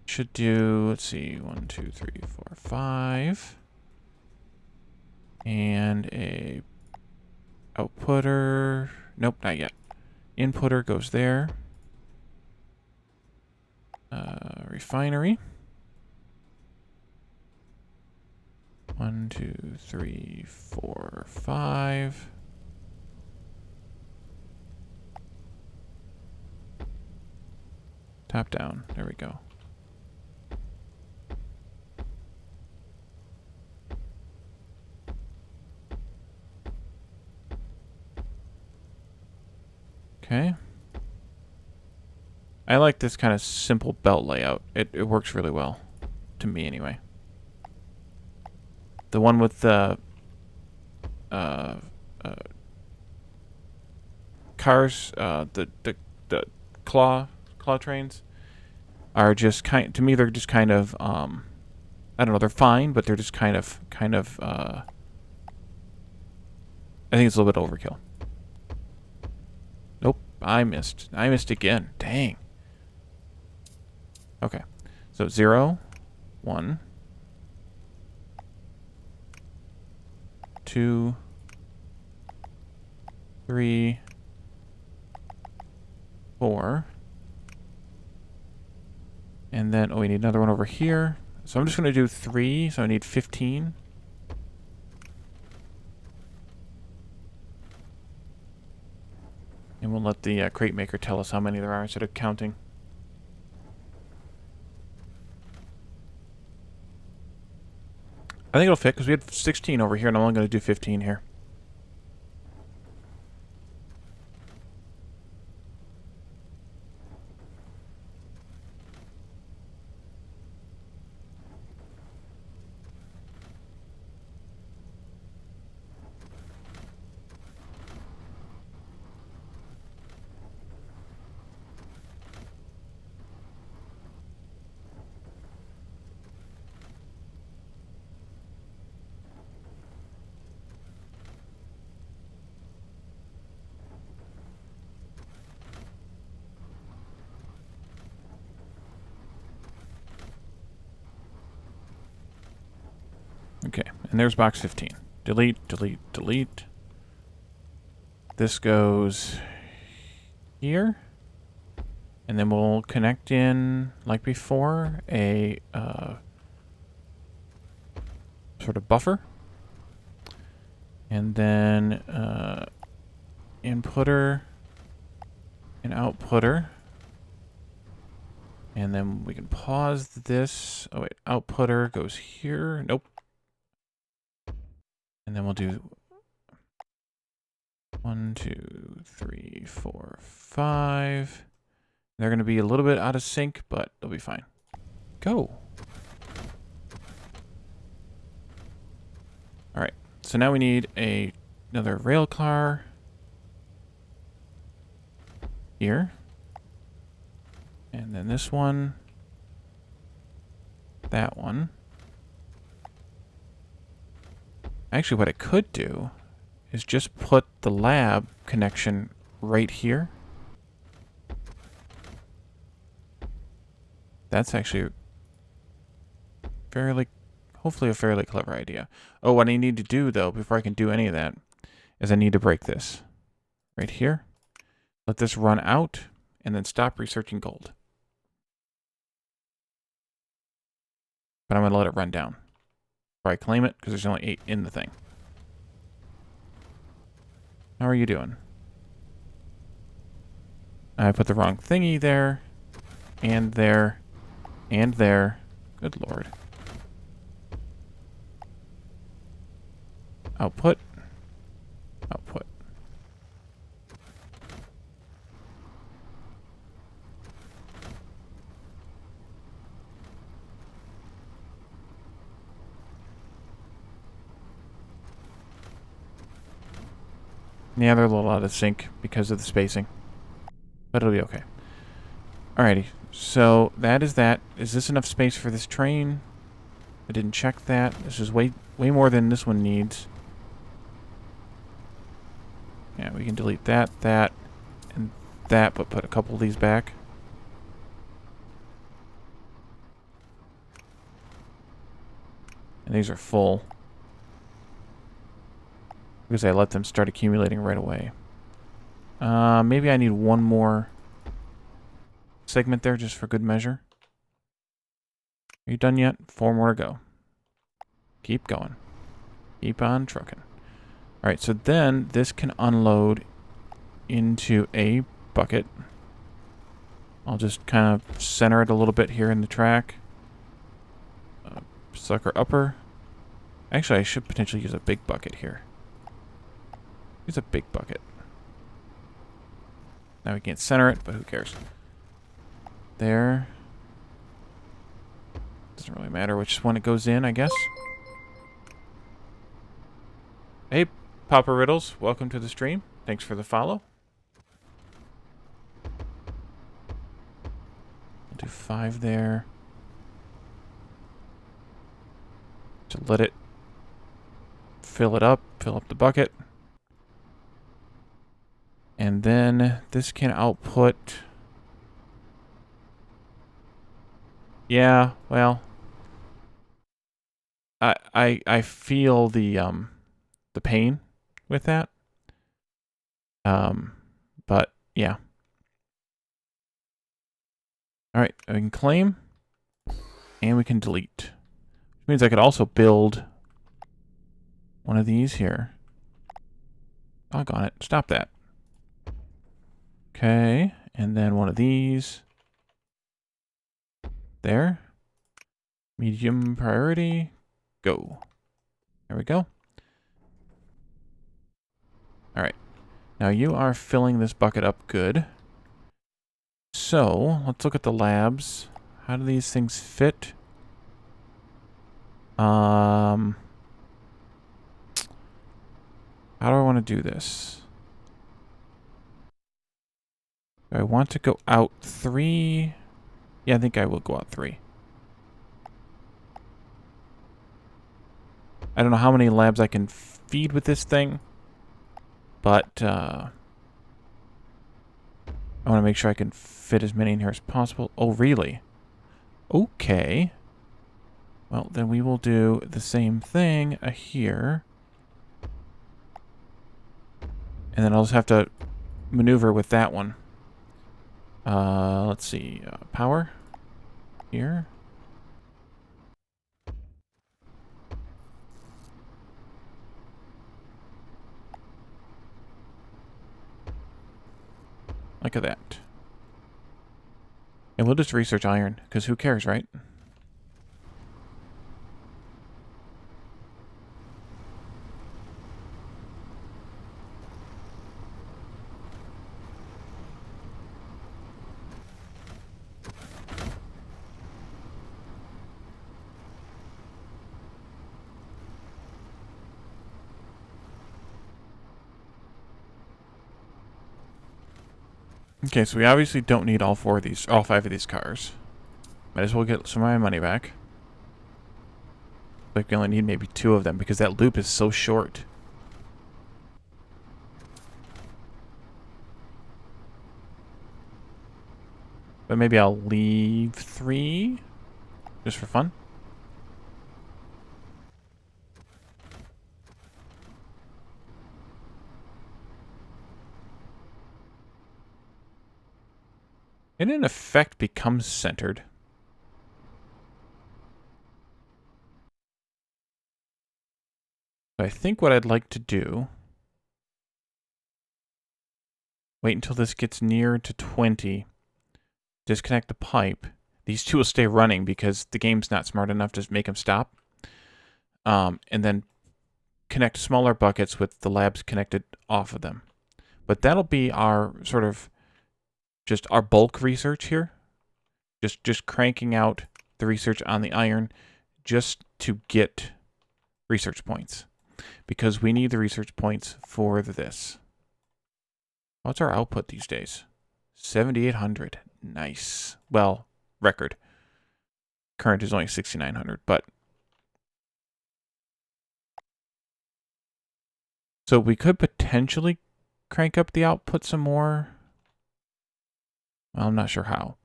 Should do, let's see, 1, 2, 3, 4, 5. And a outputter. Nope, not yet. Inputter goes there. Refinery. 1, 2, 3, 4, 5. Top down. There we go. Okay. I like this kind of simple belt layout. It works really well. To me, anyway. The one with the cars, the claw trains are just to me they're just kind of I don't know, they're fine, but they're just kind of I think it's a little bit overkill. Nope, I missed again. Dang. Okay. So 0, 1, 2, 3, 4. And then, oh, we need another one over here. So I'm just going to do 3, so I need 15. And we'll let the crate maker tell us how many there are instead of counting. I think it'll fit because we had 16 over here and I'm only going to do 15 here. Okay, and there's box 15. Delete, delete, delete. This goes here. And then we'll connect in, like before, a sort of buffer. And then inputter and outputter. And then we can pause this. Oh wait, outputter goes here. Nope. And then we'll do 1, 2, 3, 4, 5. They're going to be a little bit out of sync, but they'll be fine. Go. All right. So now we need another rail car here. And then this one. That one. Actually, what I could do is just put the lab connection right here. That's actually hopefully a fairly clever idea. Oh, what I need to do, though, before I can do any of that, is I need to break this right here. Let this run out, and then stop researching gold. But I'm going to let it run down. Before I claim it, because there's only 8 in the thing. How are you doing? I put the wrong thingy there, and there, and there. Good lord. Output. Output. Yeah, they're a little out of sync because of the spacing. But it'll be okay. Alrighty. So that is that. Is this enough space for this train? I didn't check that. This is way more than this one needs. Yeah, we can delete that, and that, but put a couple of these back. And these are full. Because I let them start accumulating right away. Maybe I need one more segment there just for good measure. Are you done yet? 4 more to go. Keep going. Keep on trucking. Alright, so then this can unload into a bucket. I'll just kind of center it a little bit here in the track. Sucker upper. Actually, I should potentially use a big bucket here. Use a big bucket. Now we can't center it, but who cares? There. Doesn't really matter which one it goes in, I guess. Hey, Papa Riddles, welcome to the stream. Thanks for the follow. I'll do 5 there. To let it fill up the bucket. And then this can output. Yeah, well, I feel the pain with that. But yeah. All right, we can claim and we can delete. means I could also build one of these here. Doggone it. Stop that. Okay. And then one of these. There. Medium priority. Go. There we go. Alright. Now you are filling this bucket up good. So, let's look at the labs. How do these things fit? How do I want to do this? Do I want to go out 3? Yeah, I think I will go out 3. I don't know how many labs I can feed with this thing, but I want to make sure I can fit as many in here as possible. Oh, really? Okay. Well, then we will do the same thing here. And then I'll just have to maneuver with that one. Let's see. Power. Here. Like that. And we'll just research iron, because who cares, right? Okay, so we obviously don't need all 5 of these cars. Might as well get some of my money back. Like we only need maybe 2 of them because that loop is so short. But maybe I'll leave 3 just for fun. It in effect becomes centered. So I think what I'd like to do, wait until this gets near to 20, disconnect the pipe. These 2 will stay running because the game's not smart enough to make them stop. And then connect smaller buckets with the labs connected off of them. But that'll be our sort of just our bulk research here. Just cranking out the research on the iron just to get research points. Because we need the research points for this. What's our output these days? 7,800. Nice. Well, record. Current is only 6,900, but... So we could potentially crank up the output some more. Well, I'm not sure how.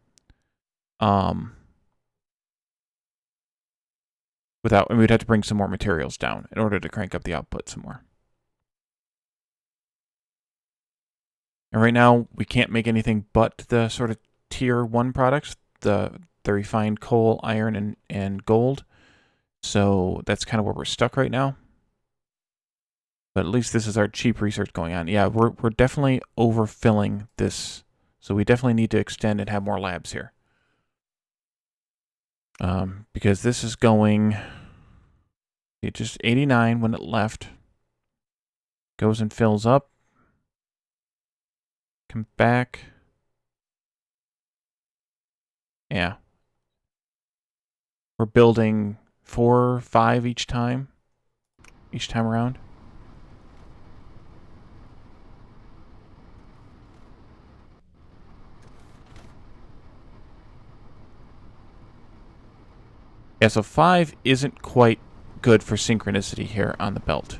We'd have to bring some more materials down in order to crank up the output some more. And right now, we can't make anything but the sort of tier 1 products, the refined coal, iron, and gold. So that's kind of where we're stuck right now. But at least this is our cheap research going on. Yeah, we're definitely overfilling this. So we definitely need to extend and have more labs here. Because this is going... It just 89 when it left. Goes and fills up. Come back. Yeah. We're building 4 or 5 each time around. Yeah, so 5 isn't quite good for synchronicity here on the belt.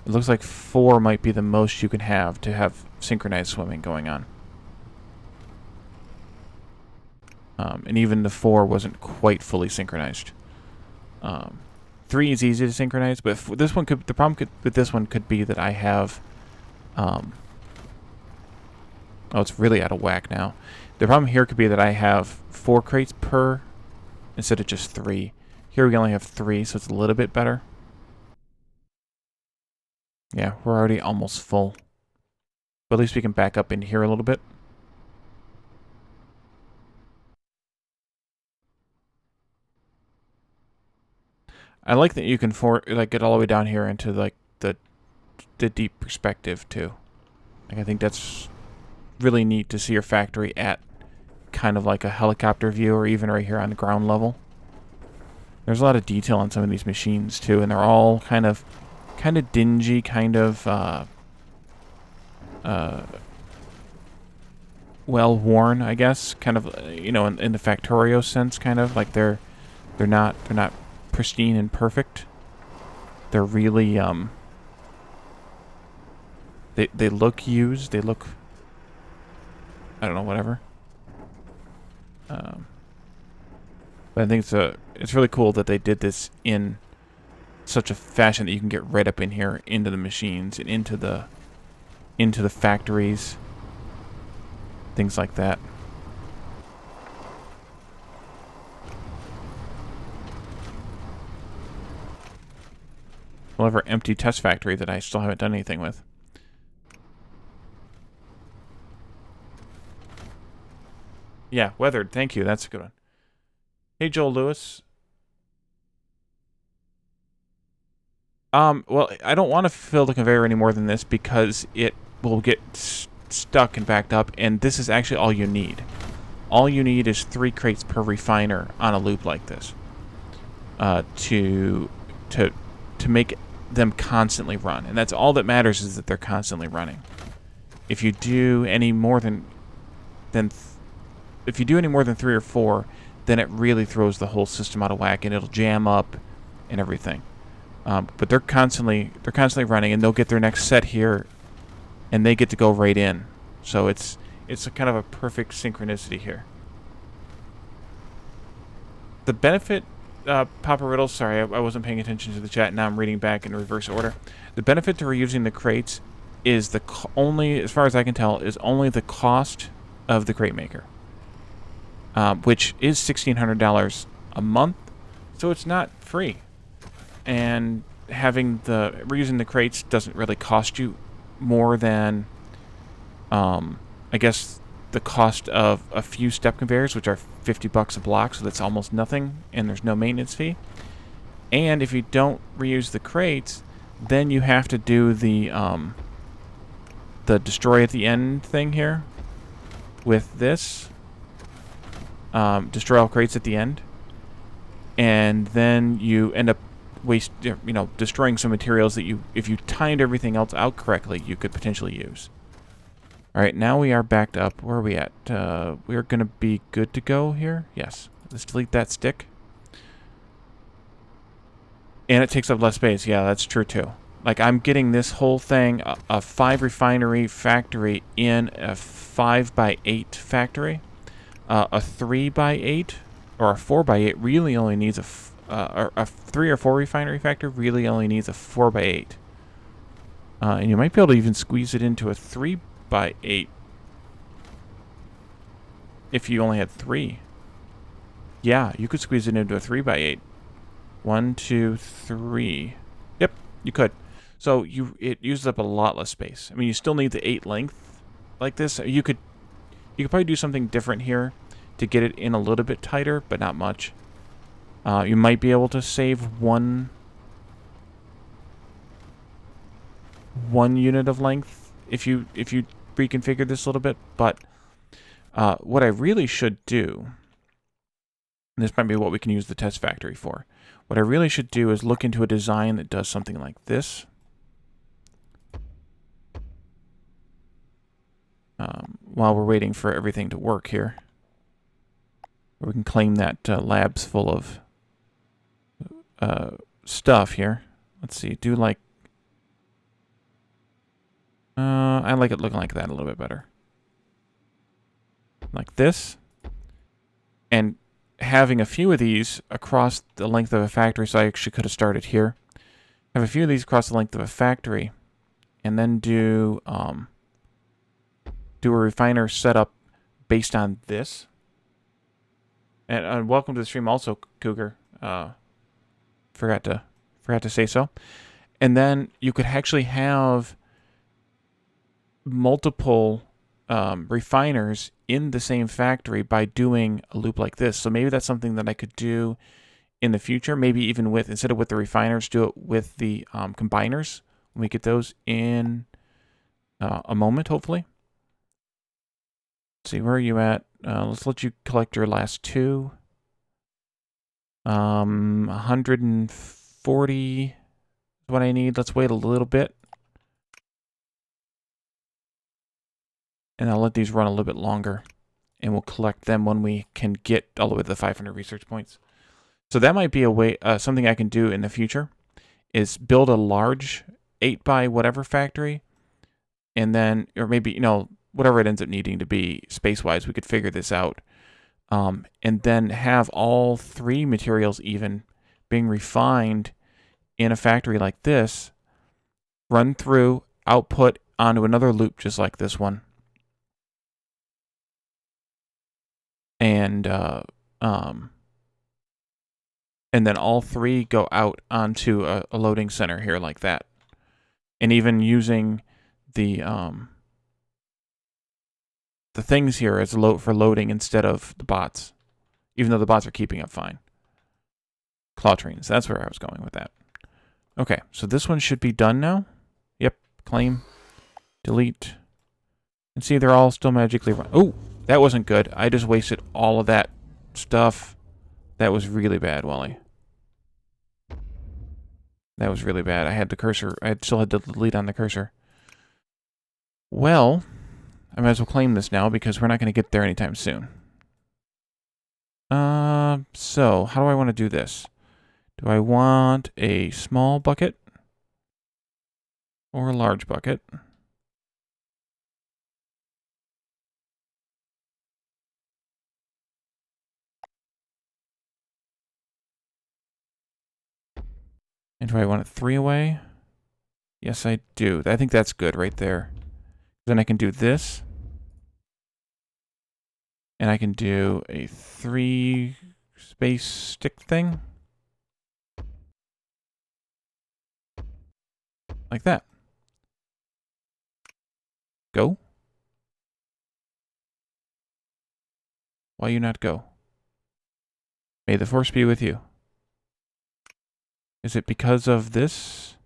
It looks like 4 might be the most you can have to have synchronized swimming going on. And even the 4 wasn't quite fully synchronized. 3 is easy to synchronize, but this one the problem with this one could be that I have Oh, it's really out of whack now. The problem here could be that I have 4 crates per instead of just 3. Here we only have 3, so it's a little bit better. Yeah, we're already almost full. But at least we can back up in here a little bit. I like that you can get all the way down here into like the deep perspective too. Like I think that's really neat to see your factory at kind of like a helicopter view, or even right here on the ground level. There's a lot of detail on some of these machines too, and they're all kind of dingy, kind of well worn, I guess. Kind of you know, in the Factorio sense, kind of like they're not pristine and perfect. They're really they look used. They look, I don't know, whatever. But I think it's really cool that they did this in such a fashion that you can get right up in here into the machines and into the factories, things like that. We'll have our empty test factory that I still haven't done anything with. Yeah, weathered. Thank you. That's a good one. Hey, Joel Lewis. Well, I don't want to fill the conveyor any more than this because it will get stuck and backed up, and this is actually all you need. All you need is 3 crates per refiner on a loop like this to make them constantly run, and that's all that matters, is that they're constantly running. If you do any more than 3 or 4, then it really throws the whole system out of whack, and it'll jam up and everything. But they're constantly running, and they'll get their next set here, and they get to go right in. So it's a kind of a perfect synchronicity here. The benefit, Papa Riddle, sorry, I wasn't paying attention to the chat. Now I'm reading back in reverse order. The benefit to reusing the crates is only, as far as I can tell, is only the cost of the crate maker, which is $1,600 a month. So it's not free. And reusing the crates doesn't really cost you more than, I guess, the cost of a few step conveyors, which are $50 a block, so that's almost nothing, and there's no maintenance fee. And if you don't reuse the crates, then you have to do the destroy at the end thing here with this. Destroy all crates at the end, and then you end up destroying some materials that if you timed everything else out correctly, you could potentially use. All right, now we are backed up. Where are we at? We are going to be good to go here. Yes. Let's delete that stick. And it takes up less space. Yeah, that's true too. Like, I'm getting this whole thing, a 5 refinery factory in a 5x8 factory. A 3x8 or a 4x8 really only needs a 3 or 4 refinery factory really only needs a 4x8. And you might be able to even squeeze it into a 3x8 if you only had 3. Yeah, you could squeeze it into a 3x8. 1, 2, 3. Yep, you could. So it uses up a lot less space. I mean, you still need the 8 length like this. You could probably do something different here to get it in a little bit tighter, but not much. You might be able to save one unit of length if you reconfigure this a little bit. But what I really should do, and this might be what we can use the test factory for, what I really should do is look into a design that does something like this. While we're waiting for everything to work here. We can claim that lab's full of stuff here. Let's see, I like it looking like that a little bit better. Like this. And having a few of these across the length of a factory, so I actually could have started here. Have a few of these across the length of a factory, and then do do a refiner setup based on this. And welcome to the stream also, Cougar. Forgot to say so. And then you could actually have multiple refiners in the same factory by doing a loop like this. So maybe that's something that I could do in the future. Maybe even with, instead of with the refiners, do it with the combiners. When we get those in a moment, hopefully. Let's see, where are you at? Let's let you collect your last two. 140 is what I need. Let's wait a little bit. And I'll let these run a little bit longer. And we'll collect them when we can get all the way to the 500 research points. So that might be a way, something I can do in the future, is build a large 8 by whatever factory. And then, or maybe, you know, whatever it ends up needing to be space-wise, we could figure this out. And then have all 3 materials even being refined in a factory like this, run through, output onto another loop just like this one. And then all 3 go out onto a loading center here like that. And even using the things here as for loading instead of the bots, even though the bots are keeping up fine. Clautrines, that's where I was going with that. Okay, so this one should be done now. Yep, claim, delete, and see they're all still magically run. Oh, that wasn't good. I just wasted all of that stuff. That was really bad, Wally. That was really bad. I had the cursor. I still had to delete on the cursor. Well, I might as well claim this now because we're not going to get there anytime soon. So how do I want to do this? Do I want a small bucket or a large bucket? And do I want it 3 away? Yes, I do. I think that's good right there. Then I can do this. And I can do a 3 space stick thing. Like that. Go. Why you not go? May the force be with you. Is it because of this?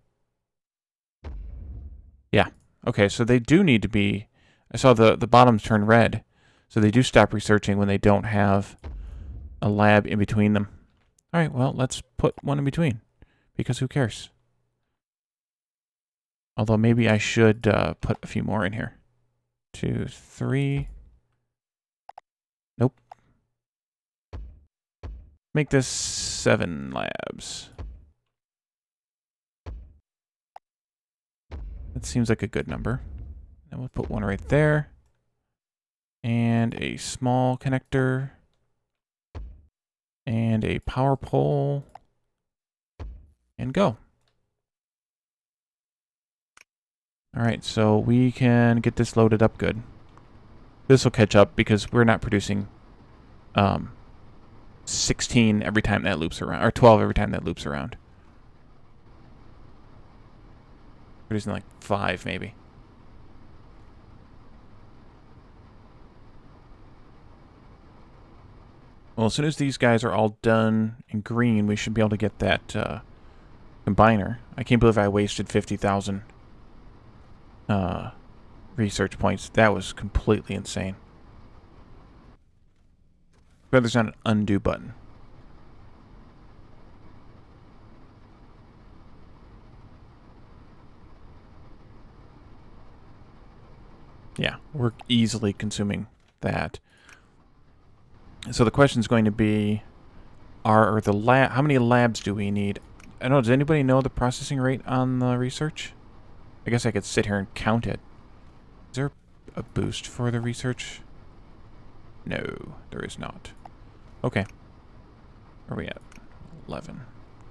Yeah. Okay, so they do need to be... I saw the bottoms turn red. So they do stop researching when they don't have a lab in between them. Alright, well, let's put one in between. Because who cares? Although maybe I should put a few more in here. 2, 3... Nope. Make this 7 labs. That seems like a good number. And we'll put one right there. And a small connector. And a power pole. And go. Alright, so we can get this loaded up good. This will catch up because we're not producing 16 every time that loops around, or 12 every time that loops around. Producing like 5 maybe. Well, as soon as these guys are all done in green, we should be able to get that combiner. I can't believe I wasted 50,000 research points. That was completely insane. But there's not an undo button. Yeah, we're easily consuming that. So the question is going to be, how many labs do we need? I don't know, does anybody know the processing rate on the research? I guess I could sit here and count it. Is there a boost for the research? No, there is not. Okay. Where are we at? 11.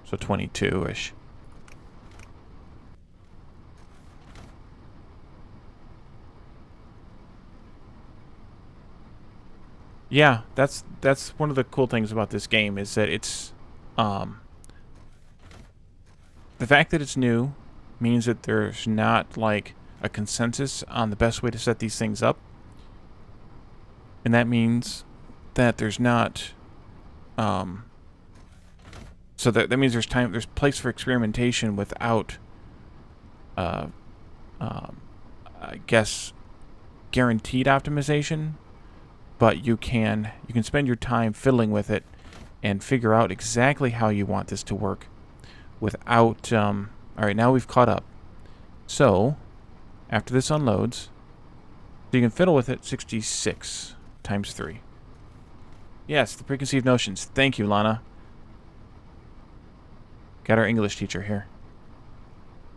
So 22-ish. Yeah, that's one of the cool things about this game is that it's um, the fact that it's new means that there's not like a consensus on the best way to set these things up, and that means that there's not um, so that means there's place for experimentation without uh, um, I guess guaranteed optimization, but you can spend your time fiddling with it and figure out exactly how you want this to work without all right, now we've caught up. So after this unloads, so you can fiddle with it. 66 times 3. Yes, the preconceived notions. Thank you, Lana. Got our English teacher here.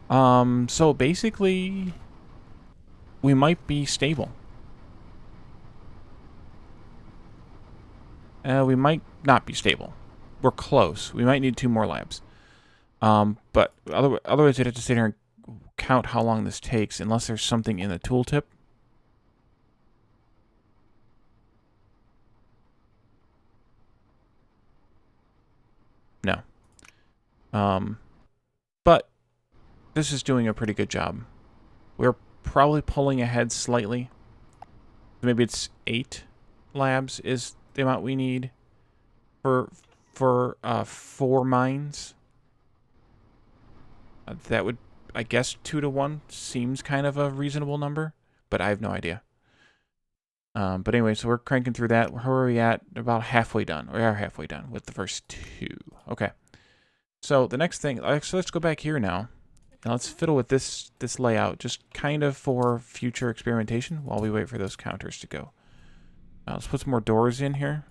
So basically we might be stable. We might not be stable. We're close. We might need 2 more labs. But otherwise I'd have to sit here and count how long this takes, unless there's something in the tooltip. No. But this is doing a pretty good job. We're probably pulling ahead slightly. Maybe it's 8 labs is the amount we need for 4 mines. That would, I guess, 2 to 1 seems kind of a reasonable number, but I have no idea. But anyway, so we're cranking through that. Where are we at? About halfway done. We are halfway done with the first 2. Okay. So the next thing, so let's go back here now, and let's fiddle with this layout, just kind of for future experimentation while we wait for those counters to go. Let's put some more doors in here.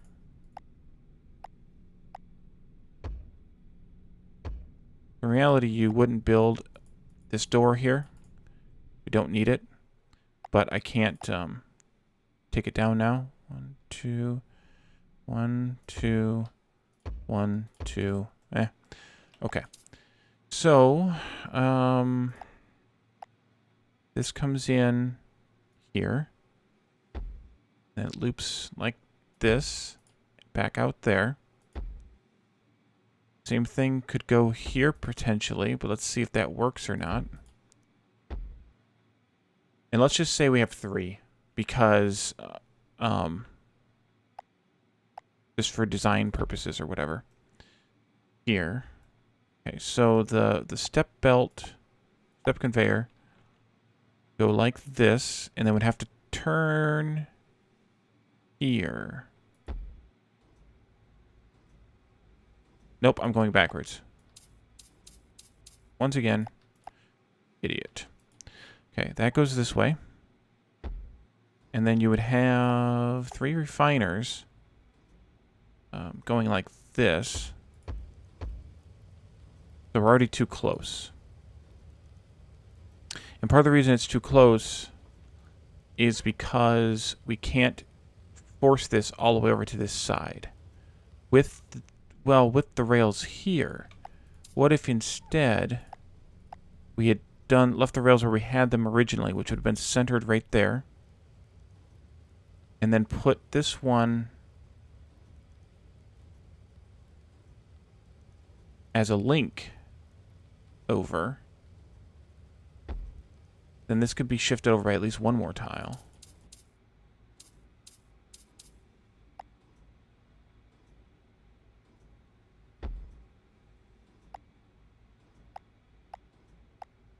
In reality, you wouldn't build this door here. We don't need it, but I can't take it down now. 1, 2, 1, 2, 1, 2. Okay. So, this comes in here. And it loops like this, back out there. Same thing could go here potentially, but let's see if that works or not. And let's just say we have 3, because just for design purposes or whatever. Here. Okay, so the step conveyor go like this, and then would have to turn here. Nope, I'm going backwards. Once again, idiot. Okay, that goes this way. And then you would have 3 refiners going like this. So we're already too close. And part of the reason it's too close is because we can't force this all the way over to this side. With the rails here, what if instead we had left the rails where we had them originally, which would have been centered right there, and then put this one as a link over, then this could be shifted over by at least 1 more tile.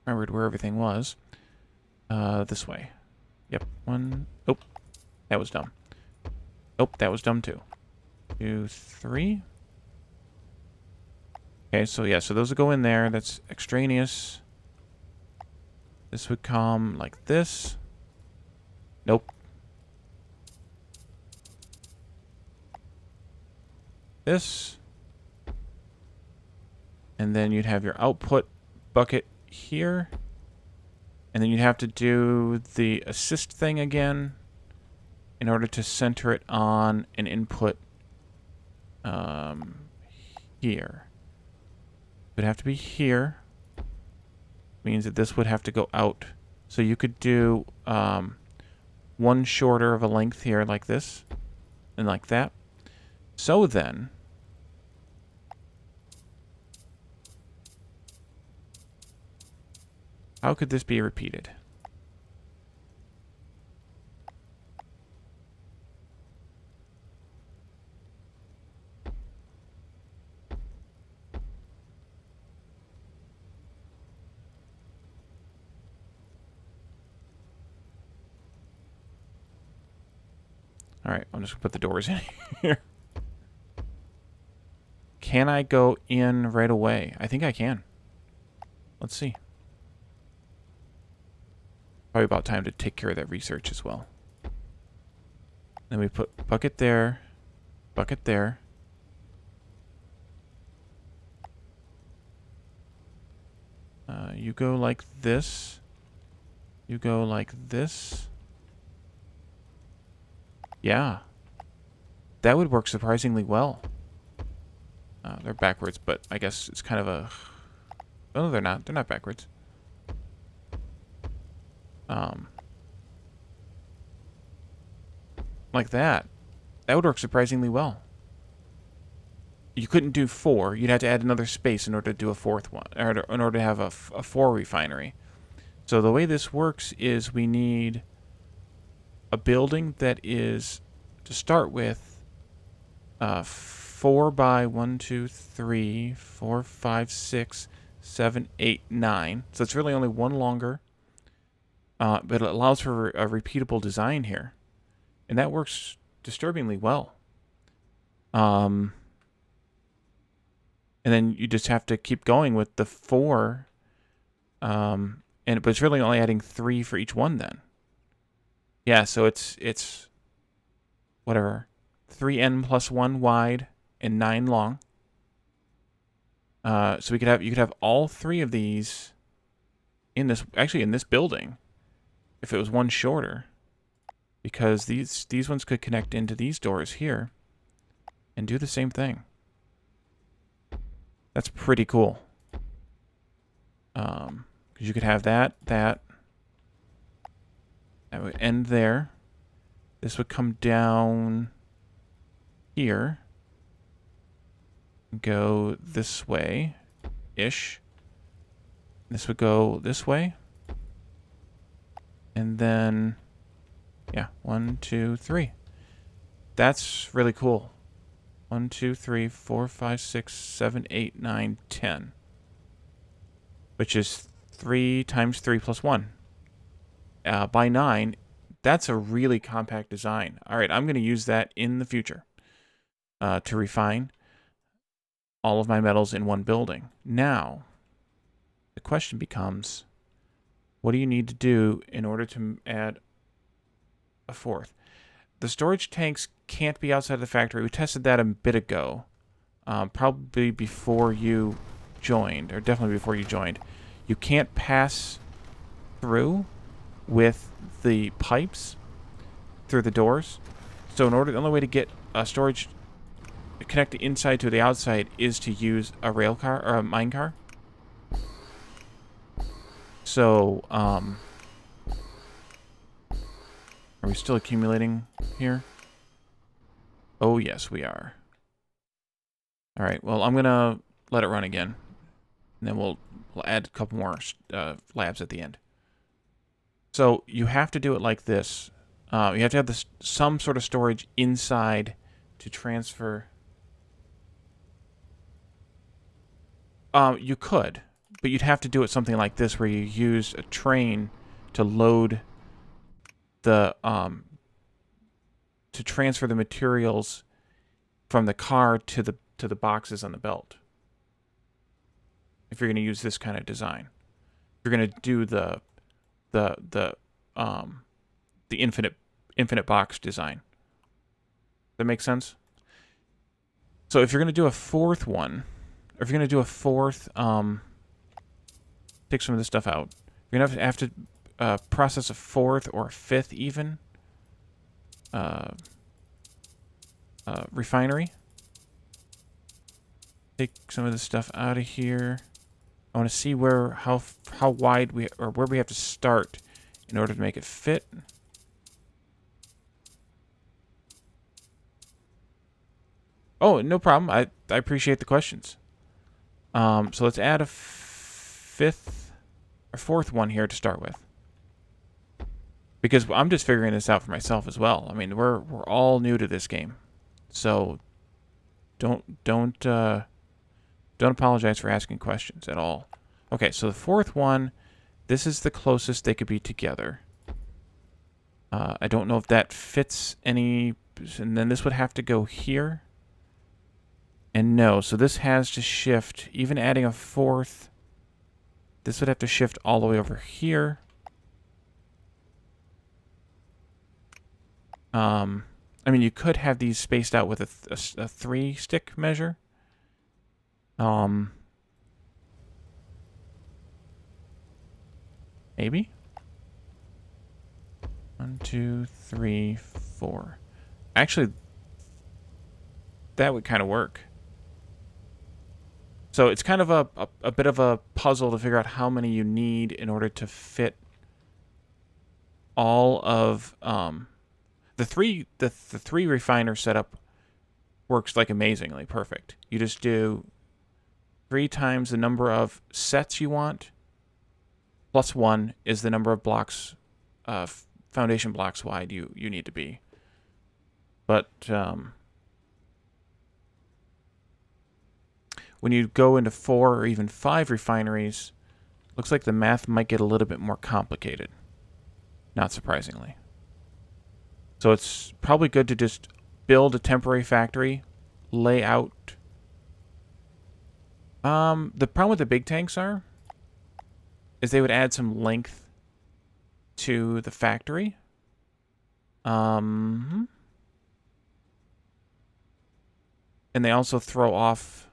Remembered where everything was. This way. Yep. 1. Oh, that was dumb. Oh, that was dumb too. 2, 3. Okay, so yeah, so those would go in there. That's extraneous. This would come like this. Nope. This. And then you'd have your output bucket here. And then you'd have to do the assist thing again in order to center it on an input here. It would have to be here. Means that this would have to go out. So you could do 1 shorter of a length here like this. and like that. So then, how could this be repeated? All right, I'm just going to put the doors in here. Can I go in right away? I think I can. Let's see. Probably about time to take care of that research as well. Then we put bucket there, bucket there. You go like this. You go like this. Yeah. That would work surprisingly well. They're backwards, but I guess it's kind of a... Oh, no, they're not. They're not backwards. Like that. That would work surprisingly well. You couldn't do 4. You'd have to add another space in order to do a 4th one, or in order to have a 4 refinery. So the way this works is we need a building that is, to start with, 4 by 1, 2, 3, 4, 5, 6, 7, 8, 9. So it's really only one longer, but it allows for a repeatable design here. And that works disturbingly well. And then you just have to keep going with the 4. But it's really only adding 3 for each one then. Yeah, so it's whatever. 3n plus 1 wide and 9 long. So you could have all 3 of these in this building if it was one shorter. Because these ones could connect into these doors here and do the same thing. That's pretty cool. Because you could have that would end there. This would come down here. Go this way-ish. This would go this way. And then, yeah, 1, 2, 3. That's really cool. 1, 2, 3, 4, 5, 6, 7, 8, 9, 10. Which is 3 times 3 plus 1. By 9, that's a really compact design. All right, I'm going to use that in the future to refine all of my metals in one building. Now, the question becomes, what do you need to do in order to add a 4th? The storage tanks can't be outside of the factory. We tested that a bit ago, probably before you joined, or definitely before you joined. You can't pass through with the pipes through the doors. So the only way to get storage connect the inside to the outside is to use a rail car or a mine car. So, are we still accumulating here? Oh, yes, we are. All right, well, I'm going to let it run again. And then we'll add a couple more labs at the end. So you have to do it like this. You have to have some sort of storage inside to transfer. You could, but you'd have to do it something like this, where you use a train to load the to transfer the materials from the car to the boxes on the belt. If you're going to use this kind of design, if you're going to do the infinite box design. That makes sense? So if you're going to do a 4th one, or if you're going to do a 4th, take some of this stuff out. You're going to have to process a 4th or a 5th even refinery. Take some of this stuff out of here. I want to see how wide where we have to start in order to make it fit. Oh, no problem. I appreciate the questions. So let's add a fourth one here to start with, because I'm just figuring this out for myself as well. I mean, we're all new to this game, so don't apologize for asking questions at all. Okay, so the fourth one, this is the closest they could be together. I don't know if that fits any, and then this would have to go here. And no, so this has to shift, even adding a fourth, this would have to shift all the way over here. I mean, you could have these spaced out with a 3-stick measure. Maybe? 1, 2, 3, 4. Actually, that would kind of work. So it's kind of a bit of a puzzle to figure out how many you need in order to fit all of the three refiner setup works like amazingly perfect. You just do 3 times the number of sets you want, plus 1 is the number of blocks, foundation blocks wide you need to be. But when you go into 4 or even 5 refineries, looks like the math might get a little bit more complicated. Not surprisingly. So it's probably good to just build a temporary factory, lay out. The problem with the big tanks is they would add some length to the factory. And they also throw off.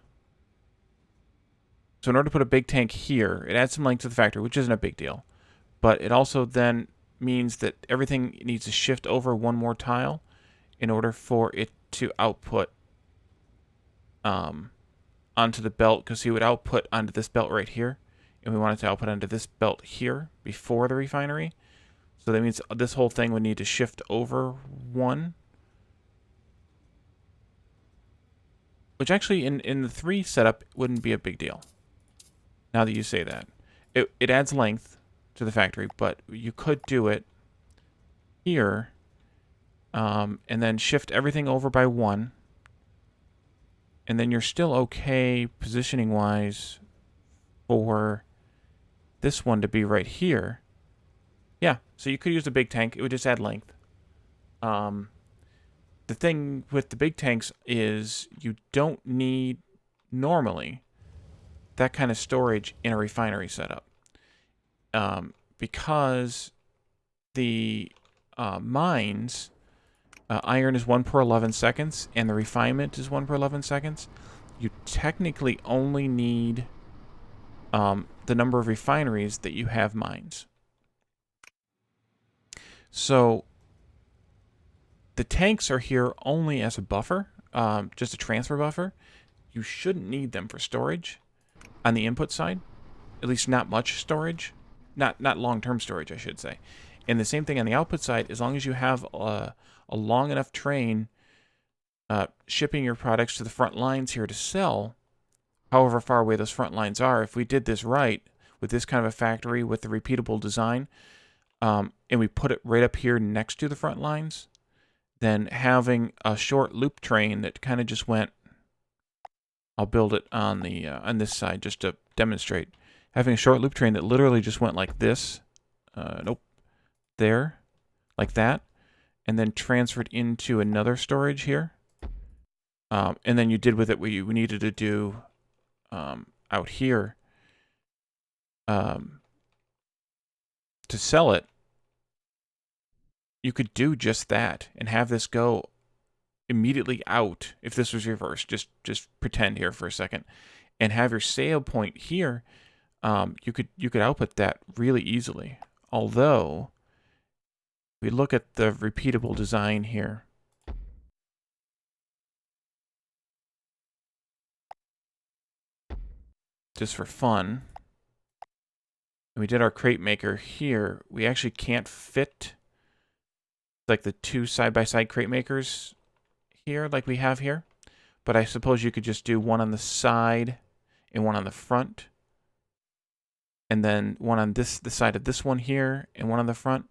So in order to put a big tank here, it adds some length to the factory, which isn't a big deal. But it also then means that everything needs to shift over 1 more tile in order for it to output onto the belt, because he would output onto this belt right here, and we want it to output onto this belt here before the refinery. So that means this whole thing would need to shift over 1. Which actually in the 3 setup wouldn't be a big deal. Now that you say that. It adds length to the factory, but you could do it here, and then shift everything over by 1, and then you're still okay positioning-wise for this one to be right here. Yeah, so you could use the big tank. It would just add length. The thing with the big tanks is you don't need, normally, that kind of storage in a refinery setup. Because the mines, iron is 1 per 11 seconds, and the refinement is 1 per 11 seconds. You technically only need the number of refineries that you have mines. So the tanks are here only as a buffer, just a transfer buffer. You shouldn't need them for storage on the input side, at least not much storage, not long-term storage, I should say. And the same thing on the output side, as long as you have a long enough train shipping your products to the front lines here to sell, however far away those front lines are. If we did this right, with this kind of a factory with the repeatable design, and we put it right up here next to the front lines, then having a short loop train that kind of just went, I'll build it on the on this side just to demonstrate. Having a short loop train that literally just went like this, there, like that, and then transferred into another storage here. And then you did with it what you needed to do out here to sell it. You could do just that and have this go immediately out if this was reversed. Just pretend here for a second, and have your sale point here. You could output that really easily. Although we look at the repeatable design here. Just for fun. We did our crate maker here. We actually can't fit like the 2 side-by-side crate makers here like we have here. but I suppose you could just do one on the side and one on the front, and then one on the side of this one here and one on the front,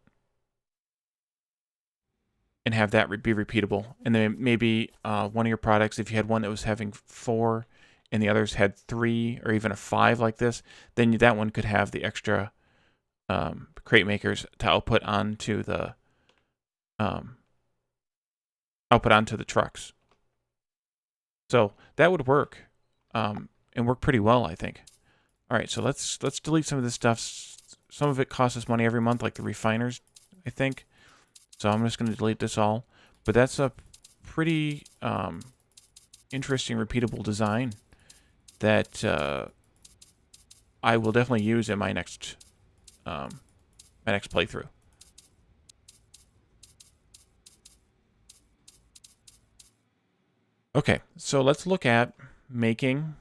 and have that be repeatable. And then maybe one of your products, if you had one that was having 4 and the others had 3 or even a 5 like this, then that one could have the extra crate makers to output onto the trucks. So that would work, and work pretty well, I think. All right, so let's delete some of this stuff. Some of it costs us money every month, like the refiners, I think. So I'm just going to delete this all. But that's a pretty interesting, repeatable design that I will definitely use in my next playthrough. Okay, so let's look at making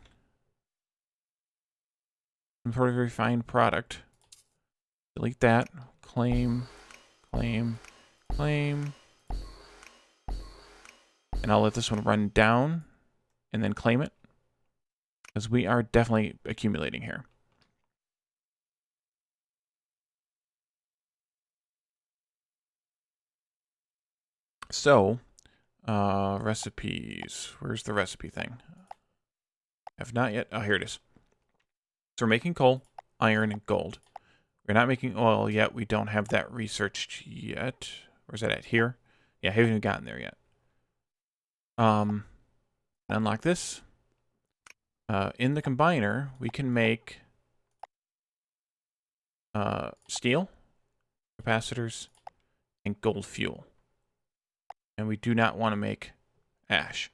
some sort of refined product. Delete that. Claim. And I'll let this one run down and then claim it, because we are definitely accumulating here. So, recipes. Where's the recipe thing? Have not yet. Oh, here it is. So we're making coal, iron, and gold. We're not making oil yet. We don't have that researched yet. Where's that at? Here? Yeah, I haven't even gotten there yet. Unlock this. In the combiner, we can make steel, capacitors, and gold fuel. And we do not want to make ash.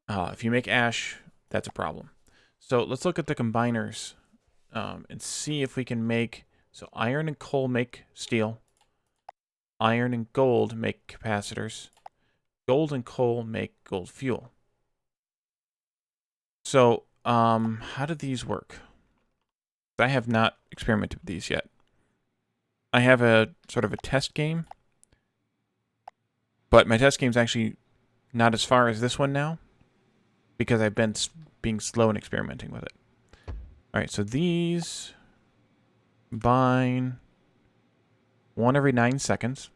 If you make ash, that's a problem. So let's look at the combiners and see if we can make... So iron and coal make steel. Iron and gold make capacitors. Gold and coal make gold fuel. So, how do these work? I have not experimented with these yet. I have a sort of a test game, but my test game's actually not as far as this one now, because I've been being slow and experimenting with it. All right, so these combine 1 every 9 seconds.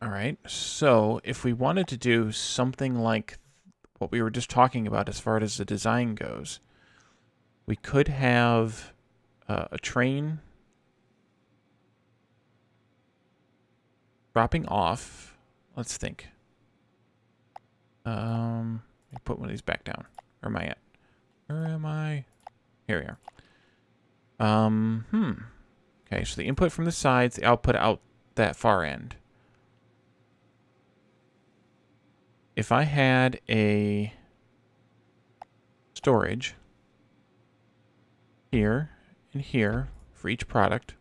All right, so if we wanted to do something like what we were just talking about as far as the design goes, we could have a train dropping off. Let's think. Let me put one of these back down. Where am I at? Where am I? Here we are. Okay, so the input from the sides, the output out that far end. If I had a storage here and here for each product,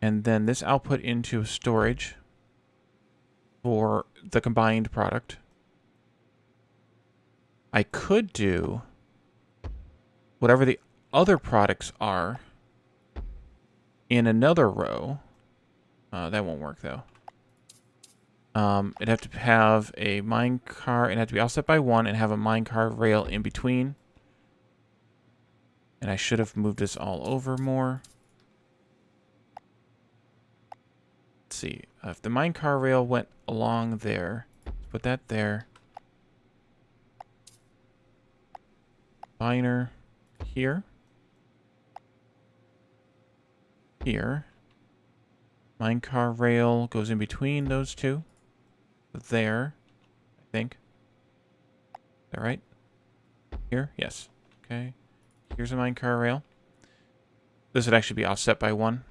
and then this output into a storage for the combined product, I could do whatever the other products are in another row. That won't work though. It'd have to have a mine car, it'd have to be offset by 1 and have a mine car rail in between. And I should have moved this all over more. Let's see. If the mine car rail went along there, let's put that there. Miner here. Here. Mine car rail goes in between those two. There, I think. Is that right? Here? Yes. Okay. Here's a mine car rail. This would actually be offset by 1.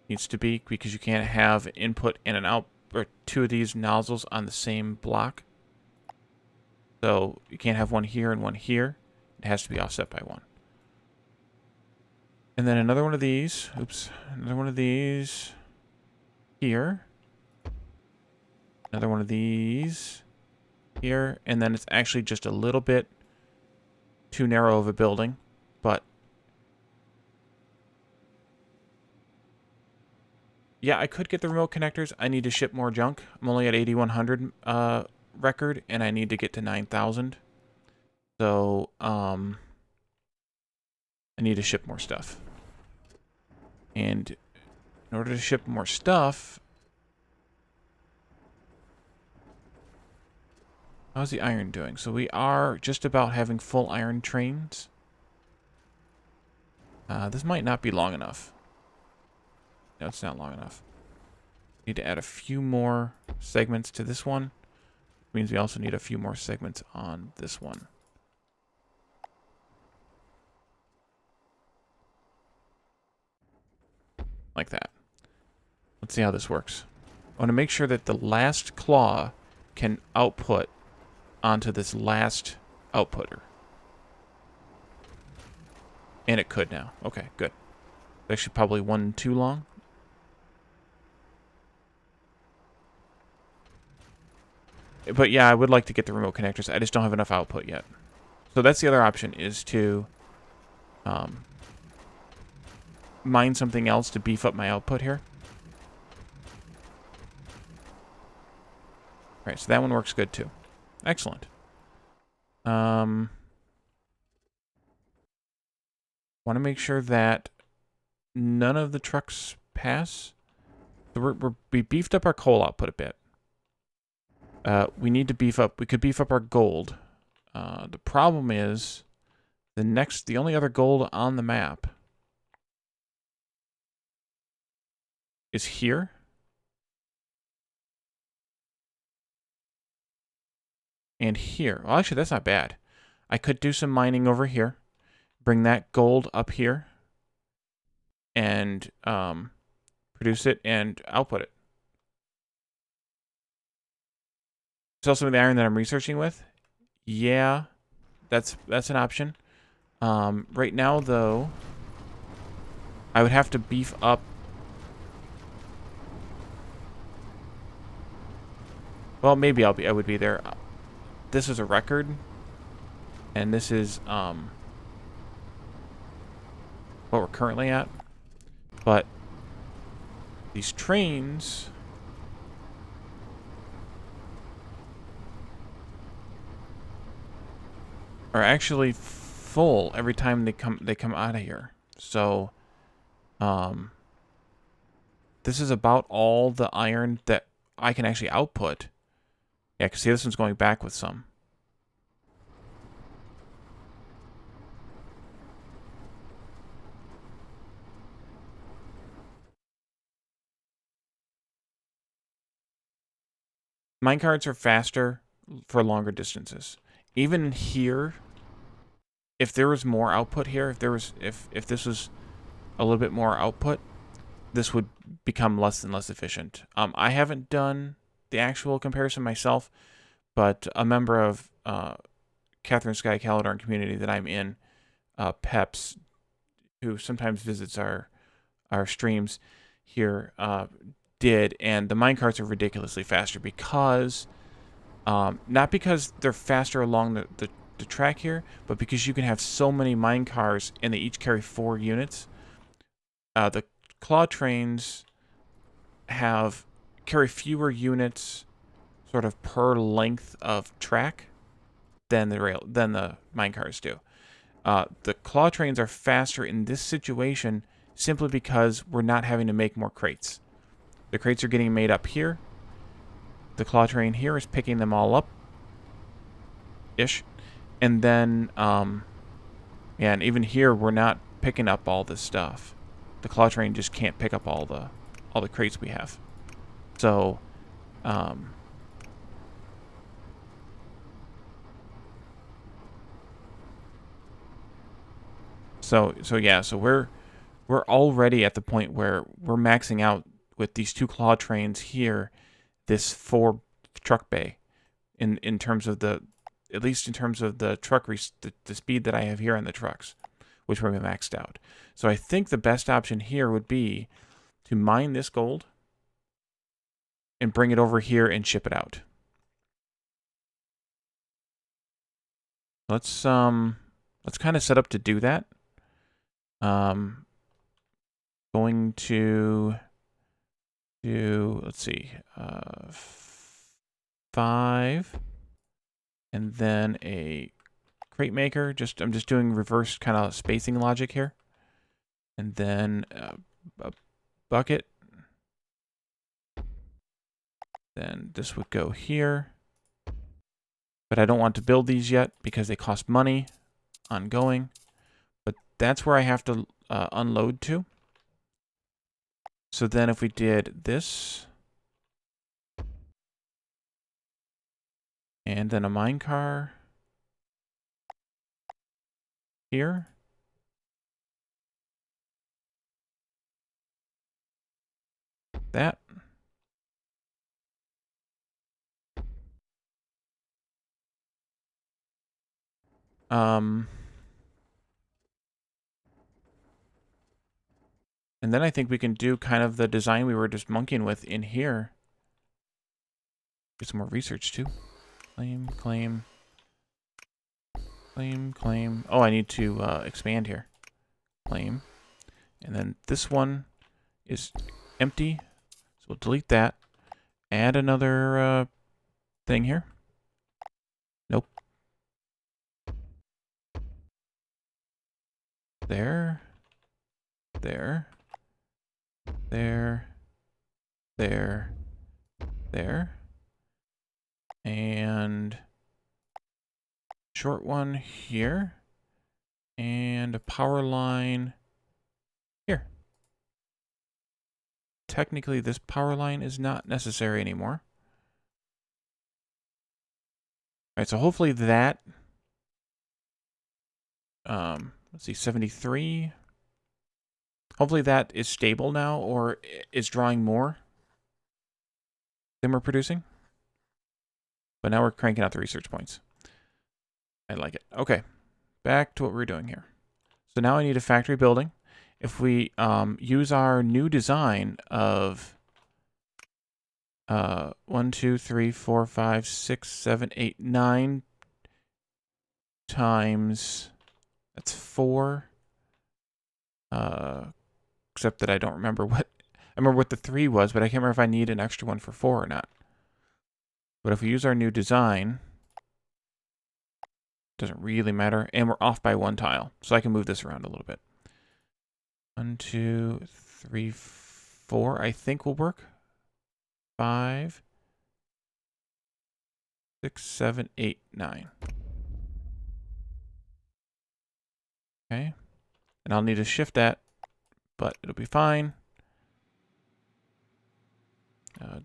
Needs to be, because you can't have an input and an out, or 2 of these nozzles on the same block. So you can't have one here and one here. It has to be offset by 1. And then another one of these. Oops. Another one of these here. Another one of these here. And then it's actually just a little bit too narrow of a building, but Yeah, I could get the remote connectors. I need to ship more junk. I'm only at 8,100 record, and I need to get to 9,000. So, I need to ship more stuff. And in order to ship more stuff, how's the iron doing? So we are just about having full iron trains. This might not be long enough. No, it's not long enough. Need to add a few more segments to this one. Means we also need a few more segments on this one. Like that. Let's see how this works. I want to make sure that the last claw can output onto this last outputter. And it could now. Okay, good. Actually, probably one too long. But yeah, I would like to get the remote connectors. I just don't have enough output yet. So that's the other option, is to mine something else to beef up my output here. All right, so that one works good too. Excellent. Want to make sure that none of the trucks pass. So we beefed up our coal output a bit. We need to beef up. We could beef up our gold. The problem is the only other gold on the map is here. And here. Well, actually, that's not bad. I could do some mining over here. Bring that gold up here. And produce it and output it. Sell some of the iron that I'm researching with. Yeah, that's an option. Right now, though, I would have to beef up. Well, maybe I would be there. This is a record, and this is what we're currently at. But these trains are actually full every time they come out of here. So this is about all the iron that I can actually output. Yeah, because see, this one's going back with some. Minecarts are faster for longer distances. Even here, if there was more output here, if this was a little bit more output, this would become less and less efficient. I haven't done the actual comparison myself, but a member of Catherine Sky Caledon community that I'm in, Peps, who sometimes visits our streams here, did, and the minecarts are ridiculously faster because, not because they're faster along the track here, but because you can have so many minecars and they each carry 4 units. The claw trains carry fewer units sort of per length of track than the minecars do. The claw trains are faster in this situation simply because we're not having to make more crates. The crates are getting made up here. The claw train here is picking them all up. Ish. And then, yeah, and even here we're not picking up all this stuff. The claw train just can't pick up all the crates we have. So, so yeah, so we're already at the point where we're maxing out with these 2 claw trains here, this 4 truck bay, in terms of at least in terms of the truck the speed that I have here on the trucks, which we're maxed out. So I think the best option here would be to mine this gold and bring it over here and ship it out. Let's kind of set up to do that. Going to do, let's see, 5, and then a crate maker. I'm just doing reverse kind of spacing logic here. And then a bucket. Then this would go here. But I don't want to build these yet because they cost money ongoing. But that's where I have to unload to. So then if we did this, and then a mine car here. That. And then I think we can do kind of the design we were just monkeying with in here. Get some more research too. Claim, claim, claim, claim. Oh, I need to expand here. Claim. And then this one is empty. So we'll delete that. Add another thing here. Nope. There. There. There. There. There. And short one here. And a power line here. Technically, this power line is not necessary anymore. All right, so hopefully that, let's see, 73. Hopefully that is stable now or is drawing more than we're producing. But now we're cranking out the research points. I like it. Okay, back to what we're doing here. So now I need a factory building. If we use our new design of 1, 2, 3, 4, 5, 6, 7, 8, 9 times, that's 4. Except that I don't remember what, I remember what the 3 was, but I can't remember if I need an extra one for 4 or not. But if we use our new design, doesn't really matter, and we're off by 1 tile, so I can move this around a little bit. 1, 2, 3, 4, I think will work. 5, 6, 7, 8, 9. Okay. And I'll need to shift that, but it'll be fine.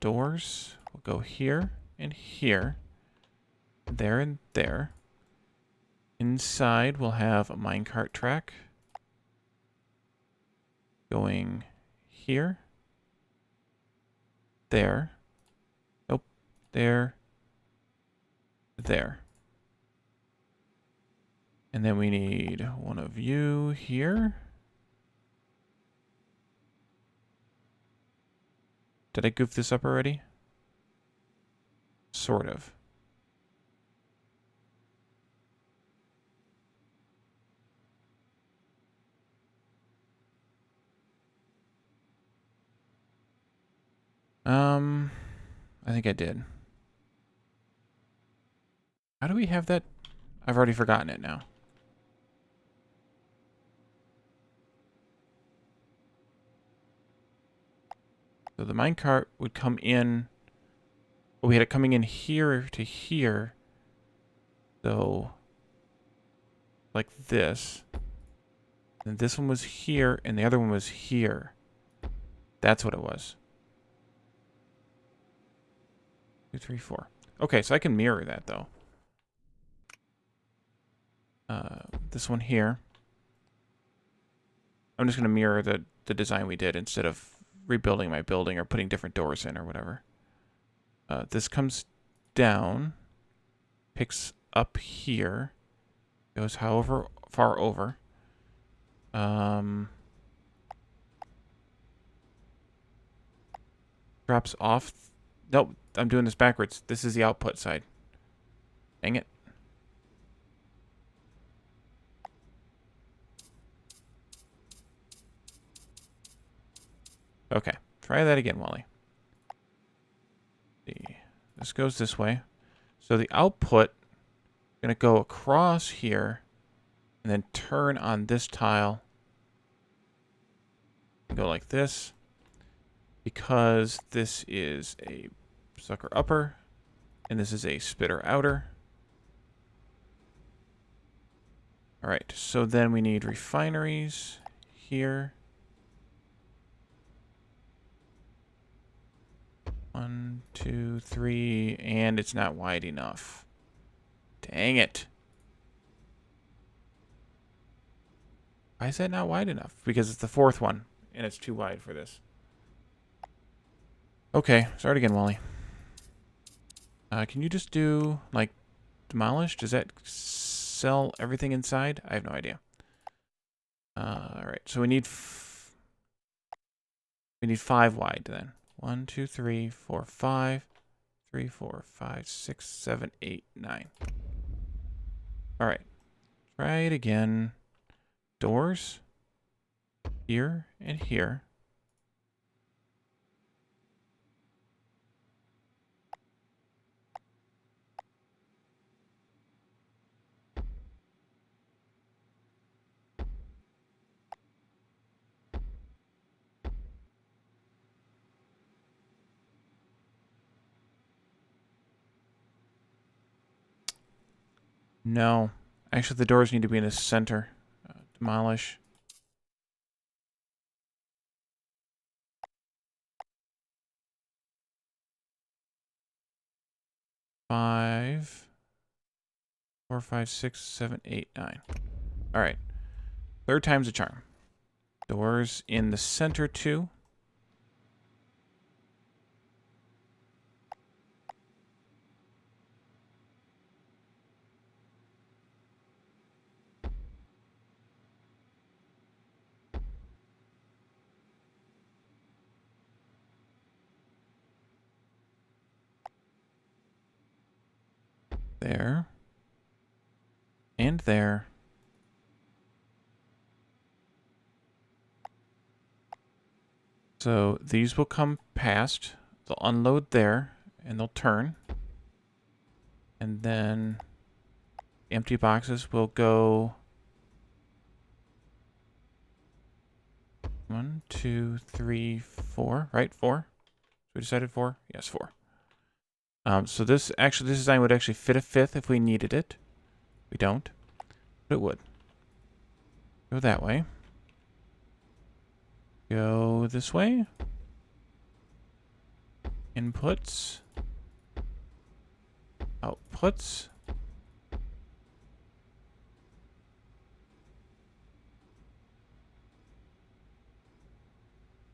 Doors will go here and here. There and there. Inside we'll have a minecart track. Going here. There. Nope. There. There. And then we need one of you here. Did I goof this up already? Sort of. I think I did. How do we have that? I've already forgotten it now. So the minecart would come in. Well, we had it coming in here to here. So, like this. And this one was here, and the other one was here. That's what it was. 2, 3, 4. Okay, so I can mirror that, though. This one here. I'm just going to mirror the design we did instead of rebuilding my building or putting different doors in or whatever. This comes down, picks up here, goes however far over. Drops off. Nope, I'm doing this backwards. This is the output side. Dang it. Okay, try that again, Wally. goes this way. So the output is going to go across here and then turn on this tile. Go like this. Because this is a sucker upper and this is a spitter outer. All right, so then we need refineries here. 1, 2, 3, and it's not wide enough. Dang it. Why is that not wide enough? Because it's the fourth one, and it's too wide for this. Okay, start again, Wally. Can you just do, like, demolish? Does that sell everything inside? I have no idea. Alright, so we need 5 wide then. 1, 2, 3, 4, 5. 3, 4, 5, 6, 7, 8, 9. Alright. Try it again. Doors. Here and here. No. Actually, the doors need to be in the center. Demolish. Five, 4, 5, 6, 7, 8, 9. All right. Third time's a charm. Doors in the center too. There. And there. So these will come past. They'll unload there, and they'll turn. And then empty boxes will go 1, 2, 3, 4. Right? 4? We decided 4? Yes, 4. So this design would actually fit a 5th if we needed it. We don't, but it would. Go that way. Go this way. Inputs. Outputs.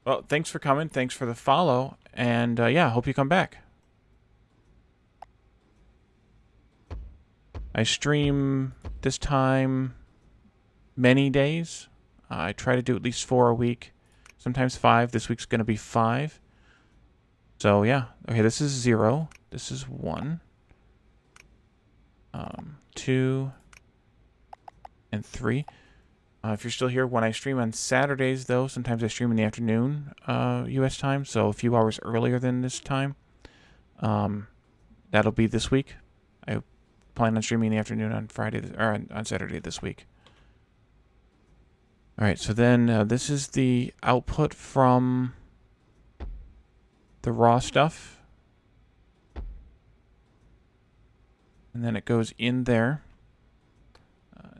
Well, thanks for coming. Thanks for the follow. And yeah, hope you come back. I stream this time many days. I try to do at least 4 a week. Sometimes 5. This week's going to be 5. So yeah. Okay, this is 0. This is 1. 2. And 3. If you're still here, when I stream on Saturdays, though, sometimes I stream in the afternoon, U.S. time, so a few hours earlier than this time. That'll be this week. I plan on streaming in the afternoon on Friday or on Saturday this week. All right, so then this is the output from the raw stuff, and then it goes in there.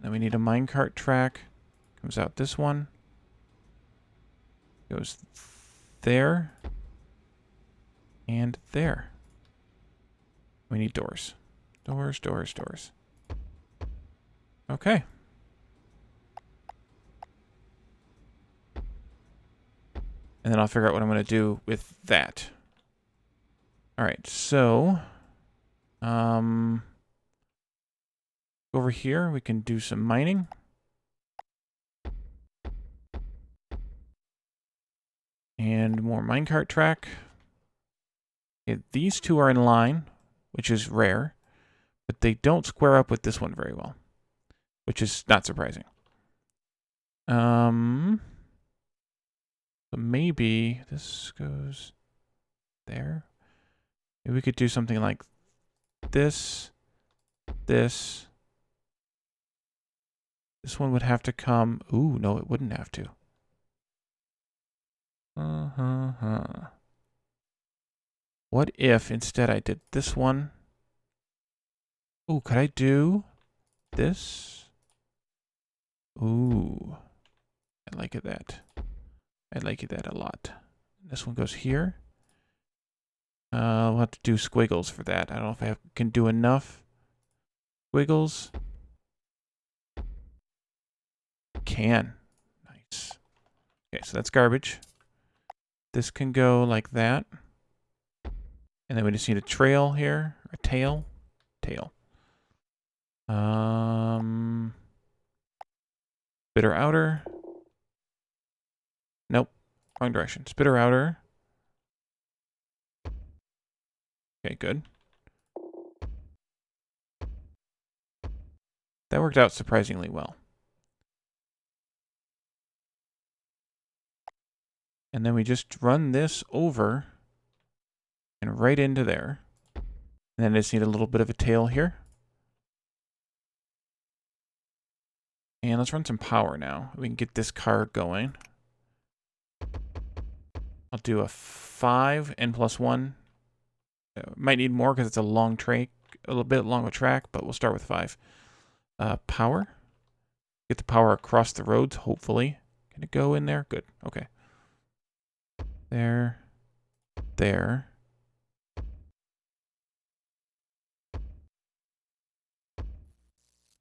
Then we need a minecart track. Comes out this one. Goes there. And there. We need doors. Doors, doors, doors. Okay. And then I'll figure out what I'm going to do with that. All right, so over here we can do some mining. And more minecart track. Okay, these two are in line, which is rare, but they don't square up with this one very well, which is not surprising. So maybe this goes there. Maybe we could do something like this, this. This one would have to come. Ooh, no, it wouldn't have to. What if instead I did this one? Ooh, could I do this? Ooh, I like it that. I like it that a lot. This one goes here. We'll have to do squiggles for that. I don't know if I can do enough squiggles. Can. Nice. Okay, so that's garbage. This can go like that. And then we just need a trail here. A tail. Tail. Spitter outer. Nope. Wrong direction. Spitter outer. Okay, good. That worked out surprisingly well. And then we just run this over and right into there. And then I just need a little bit of a tail here. And let's run some power now. We can get this car going. I'll do a 5 n plus 1. Might need more because it's a long track, a little bit long of a track, but we'll start with 5. Power. Get the power across the roads, hopefully. Can it go in there? Good. Okay. There. There.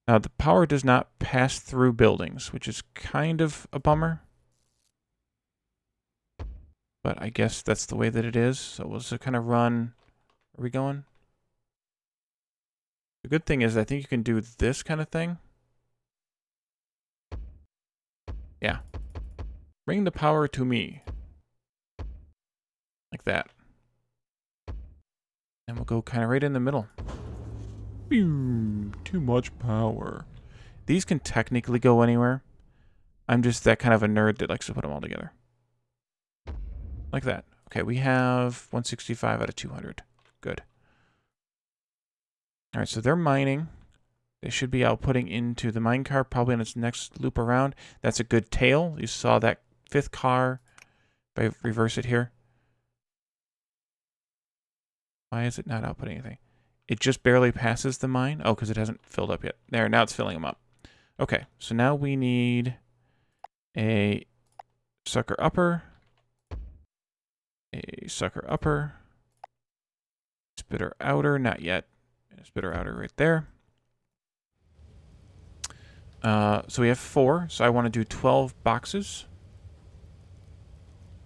Now, the power does not pass through buildings, which is kind of a bummer. But I guess that's the way that it is. So we'll just kind of run. Are we going? The good thing is I think you can do this kind of thing. Yeah. Bring the power to me. Like that. And we'll go kind of right in the middle. Boom. Too much power. These can technically go anywhere. I'm just that kind of a nerd that likes to put them all together. Like that. Okay, we have 165 out of 200. Good. All right, so they're mining. They should be outputting into the mine car probably on its next loop around. That's a good tail. You saw that 5th car. If I reverse it here. Why is it not outputting anything? It just barely passes the mine. Oh, because it hasn't filled up yet. There, now it's filling them up. Okay, so now we need a sucker upper. A sucker upper. Spitter outer, not yet. Spitter outer right there. So we have 4, so I want to do 12 boxes.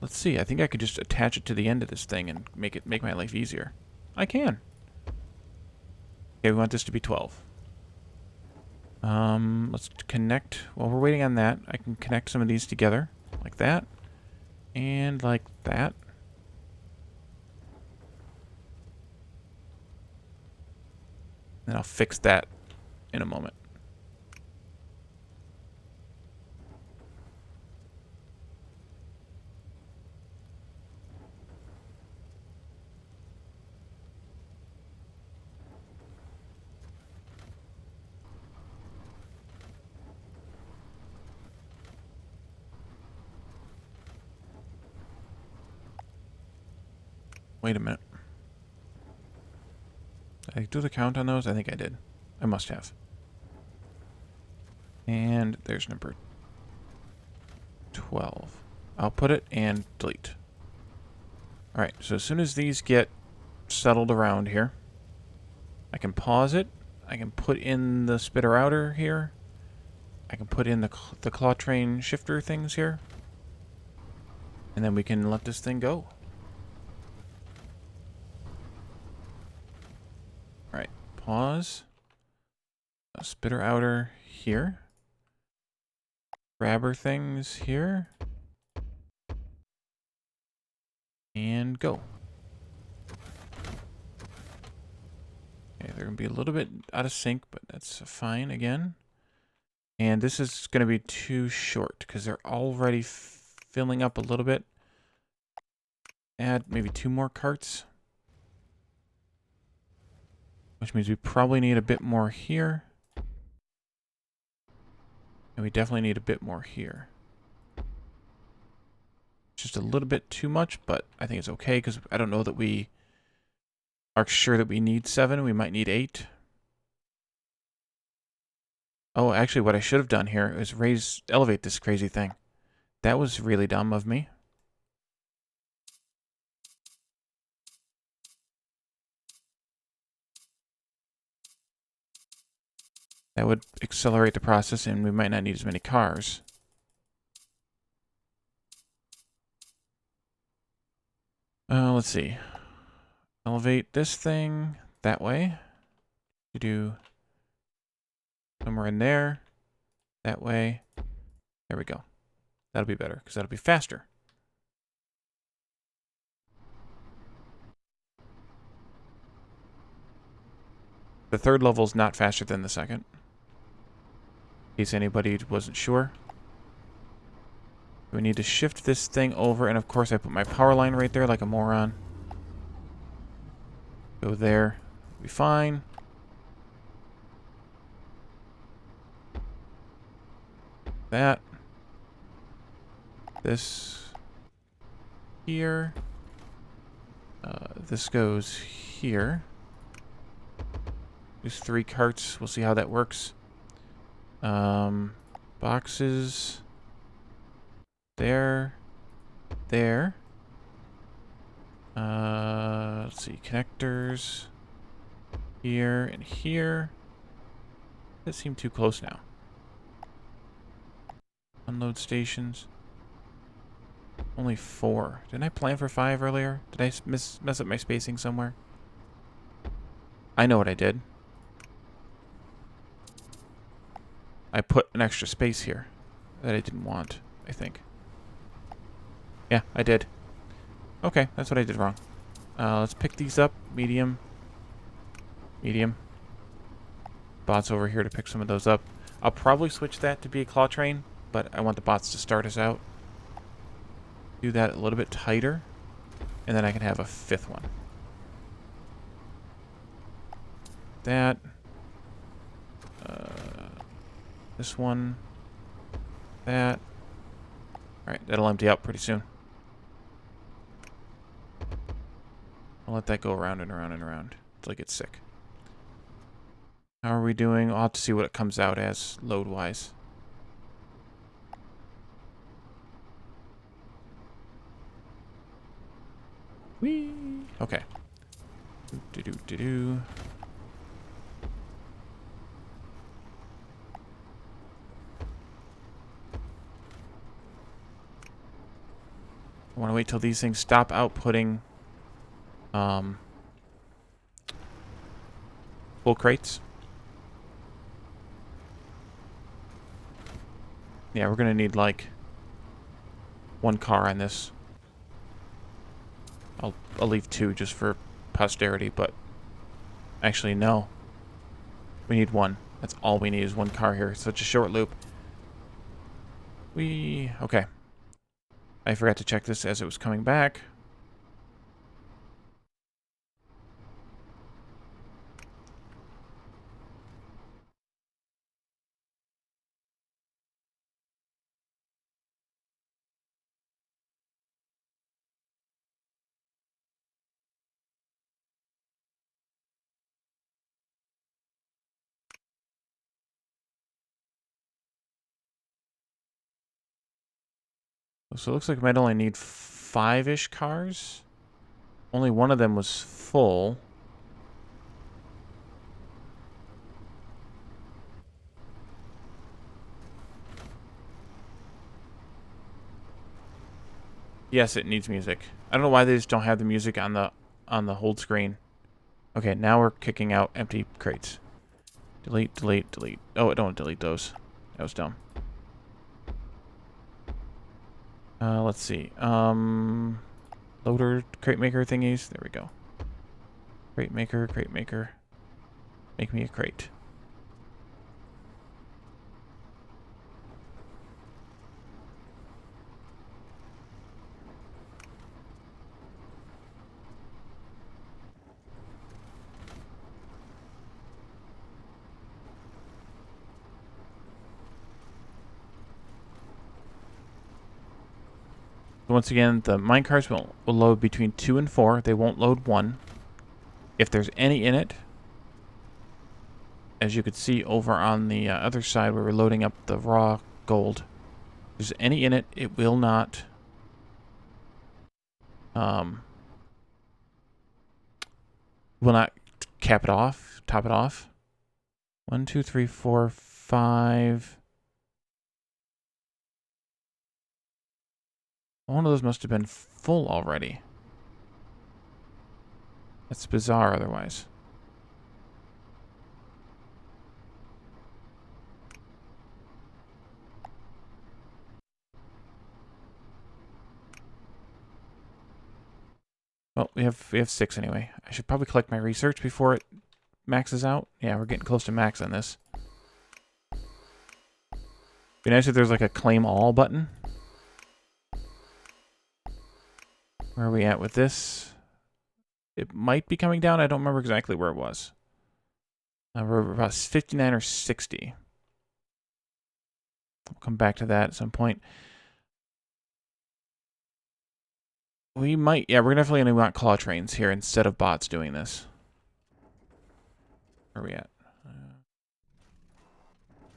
Let's see, I think I could just attach it to the end of this thing and make my life easier. I can. Okay, we want this to be 12. Let's connect. While we're waiting on that, I can connect some of these together. Like that. And like that. And I'll fix that in a moment. Wait a minute. Did I do the count on those? I think I did. I must have. And there's number 12. I'll put it and delete. Alright, so as soon as these get settled around here, I can pause it. I can put in the spitter outer here. I can put in the claw train shifter things here. And then we can let this thing go. Alright, pause. A spitter outer here. Grabber things here. And go. Okay, they're going to be a little bit out of sync, but that's fine again. And this is going to be too short because they're already filling up a little bit. Add maybe 2 more carts. which means we probably need a bit more here. And we definitely need a bit more here. Just a little bit too much, but I think it's okay because I don't know that we are sure that we need 7. We might need 8. Oh, actually, what I should have done here is elevate this crazy thing. That was really dumb of me. That would accelerate the process, and we might not need as many cars. Let's see. Elevate this thing that way. You do somewhere in there. That way. There we go. That'll be better, because that'll be faster. The third level's not faster than the second. In case anybody wasn't sure. We need to shift this thing over, and of course I put my power line right there like a moron. Go there. Be fine. That. This. Here. This goes here. There's 3 carts. We'll see how that works. Boxes. There. There. Let's see. Connectors. Here and here. That seemed too close now. Unload stations. Only 4. Didn't I plan for 5 earlier? Did I mess up my spacing somewhere? I know what I did. I put an extra space here that I didn't want, I think. Yeah, I did. Okay, that's what I did wrong. Let's pick these up. Medium. Medium. Bots over here to pick some of those up. I'll probably switch that to be a claw train, but I want the bots to start us out. Do that a little bit tighter, and then I can have a 5th one. That. This one. That. Alright, that'll empty out pretty soon. I'll let that go around and around and around until I get sick. How are we doing? I'll have to see what it comes out as, load-wise. Whee! Okay. Do-do-do-do-do. I want to wait till these things stop outputting full crates. Yeah, we're going to need like 1 car on this. I'll leave 2 just for posterity, but actually no. We need 1. That's all we need is 1 car here. It's such a short loop. Okay. I forgot to check this as it was coming back. So it looks like I might only need 5-ish cars. Only one of them was full. Yes, it needs music. I don't know why they just don't have the music on the hold screen. Okay, now we're kicking out empty crates. Delete, delete, delete. Oh, I don't delete those. That was dumb. Let's see. Loader, crate maker thingies. There we go. Crate maker, crate maker. Make me a crate. So once again, the minecarts will load between 2 and 4. They won't load 1. If there's any in it, as you could see over on the other side where we're loading up the raw gold, if there's any in it, it will not cap it off, top it off. 1, 2, 3, 4, 5. One of those must have been full already. That's bizarre otherwise. Well, we have 6 anyway. I should probably collect my research before it maxes out. Yeah, we're getting close to max on this. Be nice if there's like a claim all button. Where are we at with this? It might be coming down. I don't remember exactly where it was. We're about 59 or 60. We'll come back to that at some point. We might, yeah, we're definitely going to want claw trains here instead of bots doing this. Where are we at?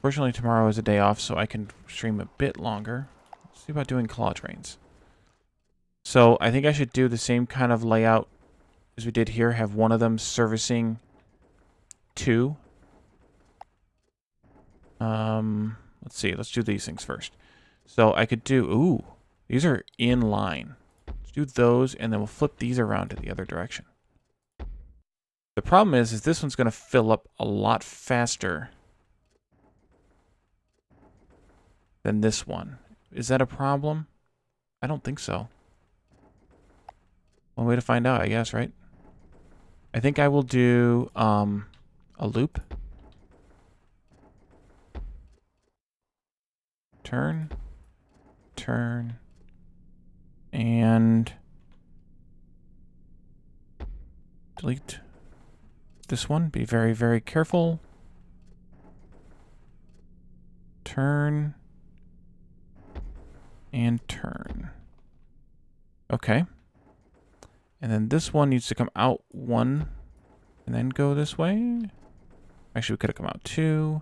Fortunately, tomorrow is a day off, so I can stream a bit longer. Let's see about doing claw trains. So I think I should do the same kind of layout as we did here. Have one of them servicing 2. Let's see. Let's do these things first. So I could do, ooh, these are in line. Let's do those, and then we'll flip these around to the other direction. The problem is this one's going to fill up a lot faster than this one. Is that a problem? I don't think so. One way to find out, I guess, right? I think I will do a loop. Turn. Turn. And delete this one. Be very, very careful. Turn. And turn. Okay. And then this one needs to come out 1 and then go this way. Actually, we could have come out 2.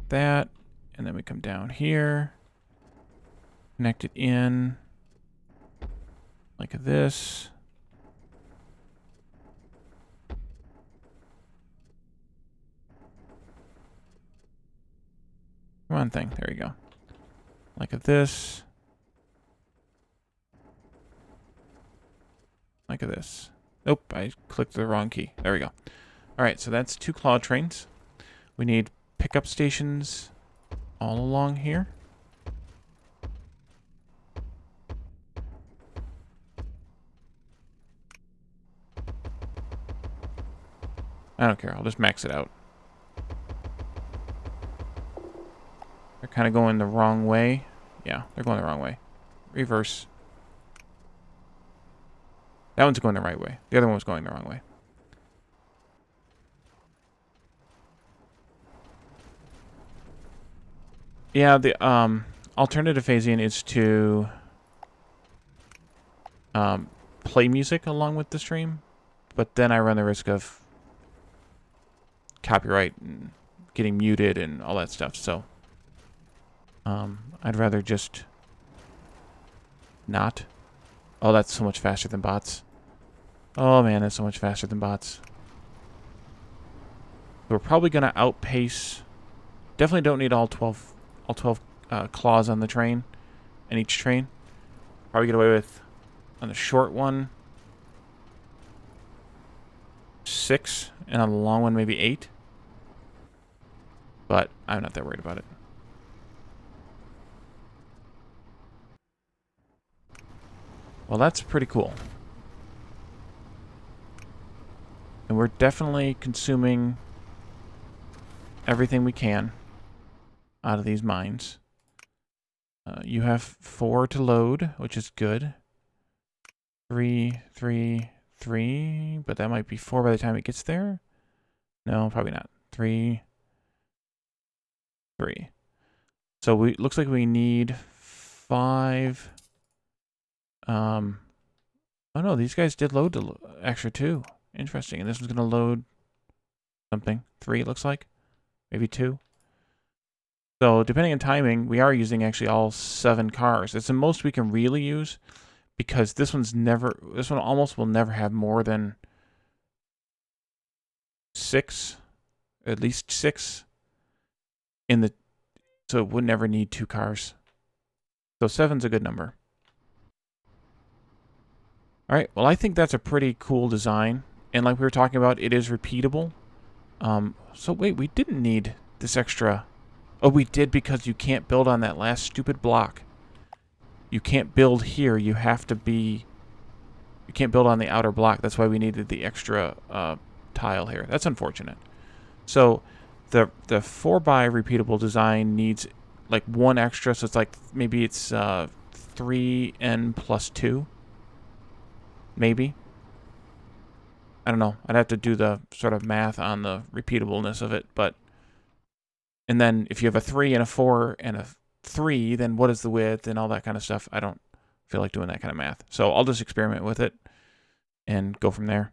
That. And then we come down here. Connect it in. Like this. Come on, thing. There you go. Like this. Like this. Nope, I clicked the wrong key. There we go. Alright, so that's 2 claw trains. We need pickup stations all along here. I don't care. I'll just max it out. They're kind of going the wrong way. Yeah, they're going the wrong way. Reverse. That one's going the right way. The other one was going the wrong way. Yeah, the alternative phasing is to play music along with the stream, but then I run the risk of copyright and getting muted and all that stuff, so I'd rather just not. Oh, that's so much faster than bots. Oh man, that's so much faster than bots. We're probably going to outpace. Definitely don't need all 12 claws on the train, and each train. Probably get away with, on the short one, 6, and on the long one maybe 8. But I'm not that worried about it. Well, that's pretty cool. And we're definitely consuming everything we can out of these mines. You have 4 to load, which is good. 3, 3, 3, but that might be 4 by the time it gets there. No, probably not. 3, 3. So we looks like we need 5. Oh no, these guys did load the extra 2. Interesting. And this one's going to load something. 3, it looks like. Maybe 2. So depending on timing, we are using actually all 7 cars. It's the most we can really use because this one almost will never have more than 6, at least 6 in the, so it would never need 2 cars. So 7's a good number. All right, well, I think that's a pretty cool design. And like we were talking about, it is repeatable. So wait, we didn't need this extra. Oh, we did because you can't build on that last stupid block. You can't build here. You have to be... You can't build on the outer block. That's why we needed the extra tile here. That's unfortunate. So the 4x repeatable design needs like 1 extra. So it's like maybe it's 3n plus 2. Maybe. I don't know. I'd have to do the sort of math on the repeatableness of it, but... And then if you have a 3 and a 4 and a 3, then what is the width and all that kind of stuff? I don't feel like doing that kind of math. So I'll just experiment with it and go from there.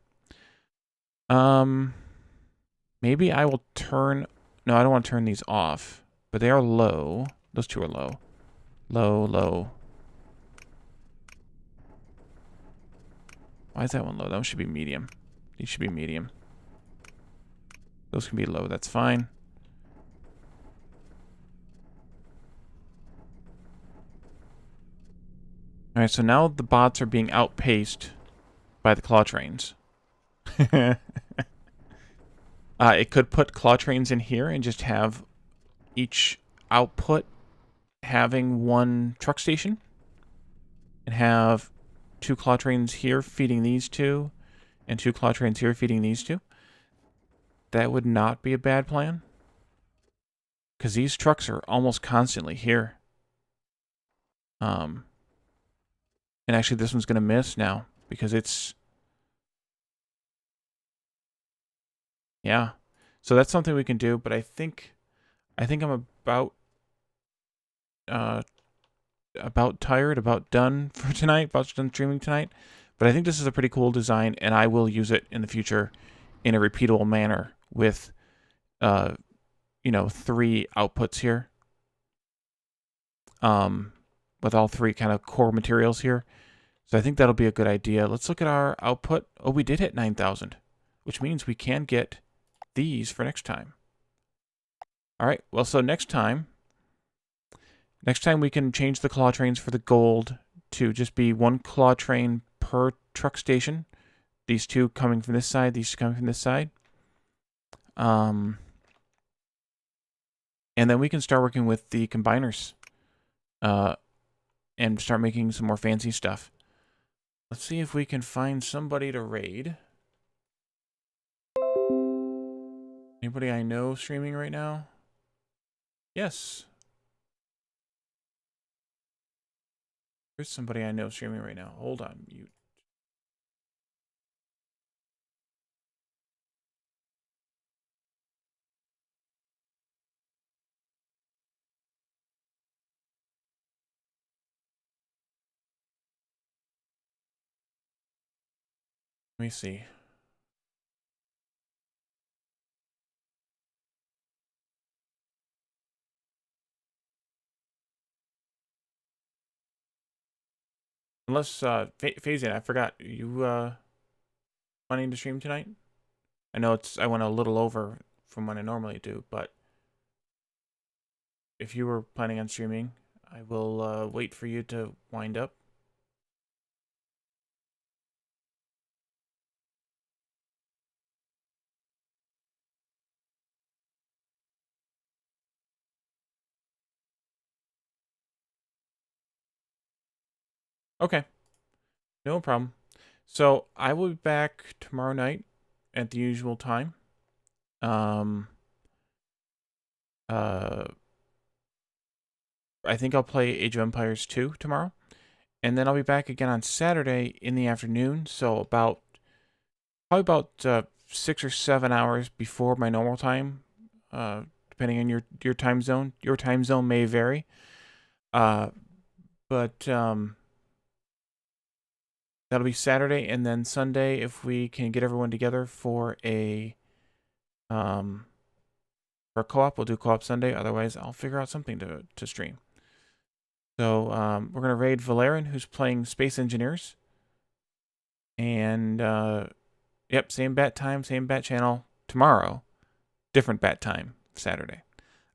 Maybe I will turn... No, I don't want to turn these off, but they are low. Those 2 are low. Low, low. Why is that one low? That one should be medium. These should be medium. Those can be low. That's fine. All right, so now the bots are being outpaced by the claw trains. It could put claw trains in here and just have each output having 1 truck station. And have 2 claw trains here feeding these 2. And 2 claw trains here feeding these 2. That would not be a bad plan. Because these trucks are almost constantly here. And actually, this one's going to miss now because it's... Yeah. So that's something we can do, but I think I'm about tired, about done for tonight, about done streaming tonight. But I think this is a pretty cool design, and I will use it in the future in a repeatable manner with, 3 outputs here. With all 3 kind of core materials here. So I think that'll be a good idea. Let's look at our output. Oh, we did hit 9,000, which means we can get these for next time. All right, well, so next time we can change the claw trains for the gold to just be 1 claw train per truck station. These 2 coming from this side, these 2 coming from this side. And then we can start working with the combiners. And start making some more fancy stuff. Let's see if we can find somebody to raid. Anybody I know streaming right now? Yes. There's somebody I know streaming right now. Hold on, mute. Let me see. Unless, Phasian, I forgot. You, wanting to stream tonight? I know I went a little over from what I normally do, but if you were planning on streaming, I will, wait for you to wind up. Okay. No problem. So I will be back tomorrow night at the usual time. I think I'll play Age of Empires 2 tomorrow. And then I'll be back again on Saturday in the afternoon. So probably about 6 or 7 hours before my normal time. depending on your time zone. Your time zone may vary. But that'll be Saturday, and then Sunday, if we can get everyone together for a co-op, we'll do co-op Sunday. Otherwise, I'll figure out something to stream. So we're gonna raid Valerian, who's playing Space Engineers. And yep, same bat time, same bat channel tomorrow. Different bat time Saturday.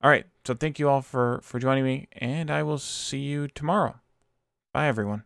All right, so thank you all for joining me, and I will see you tomorrow. Bye, everyone.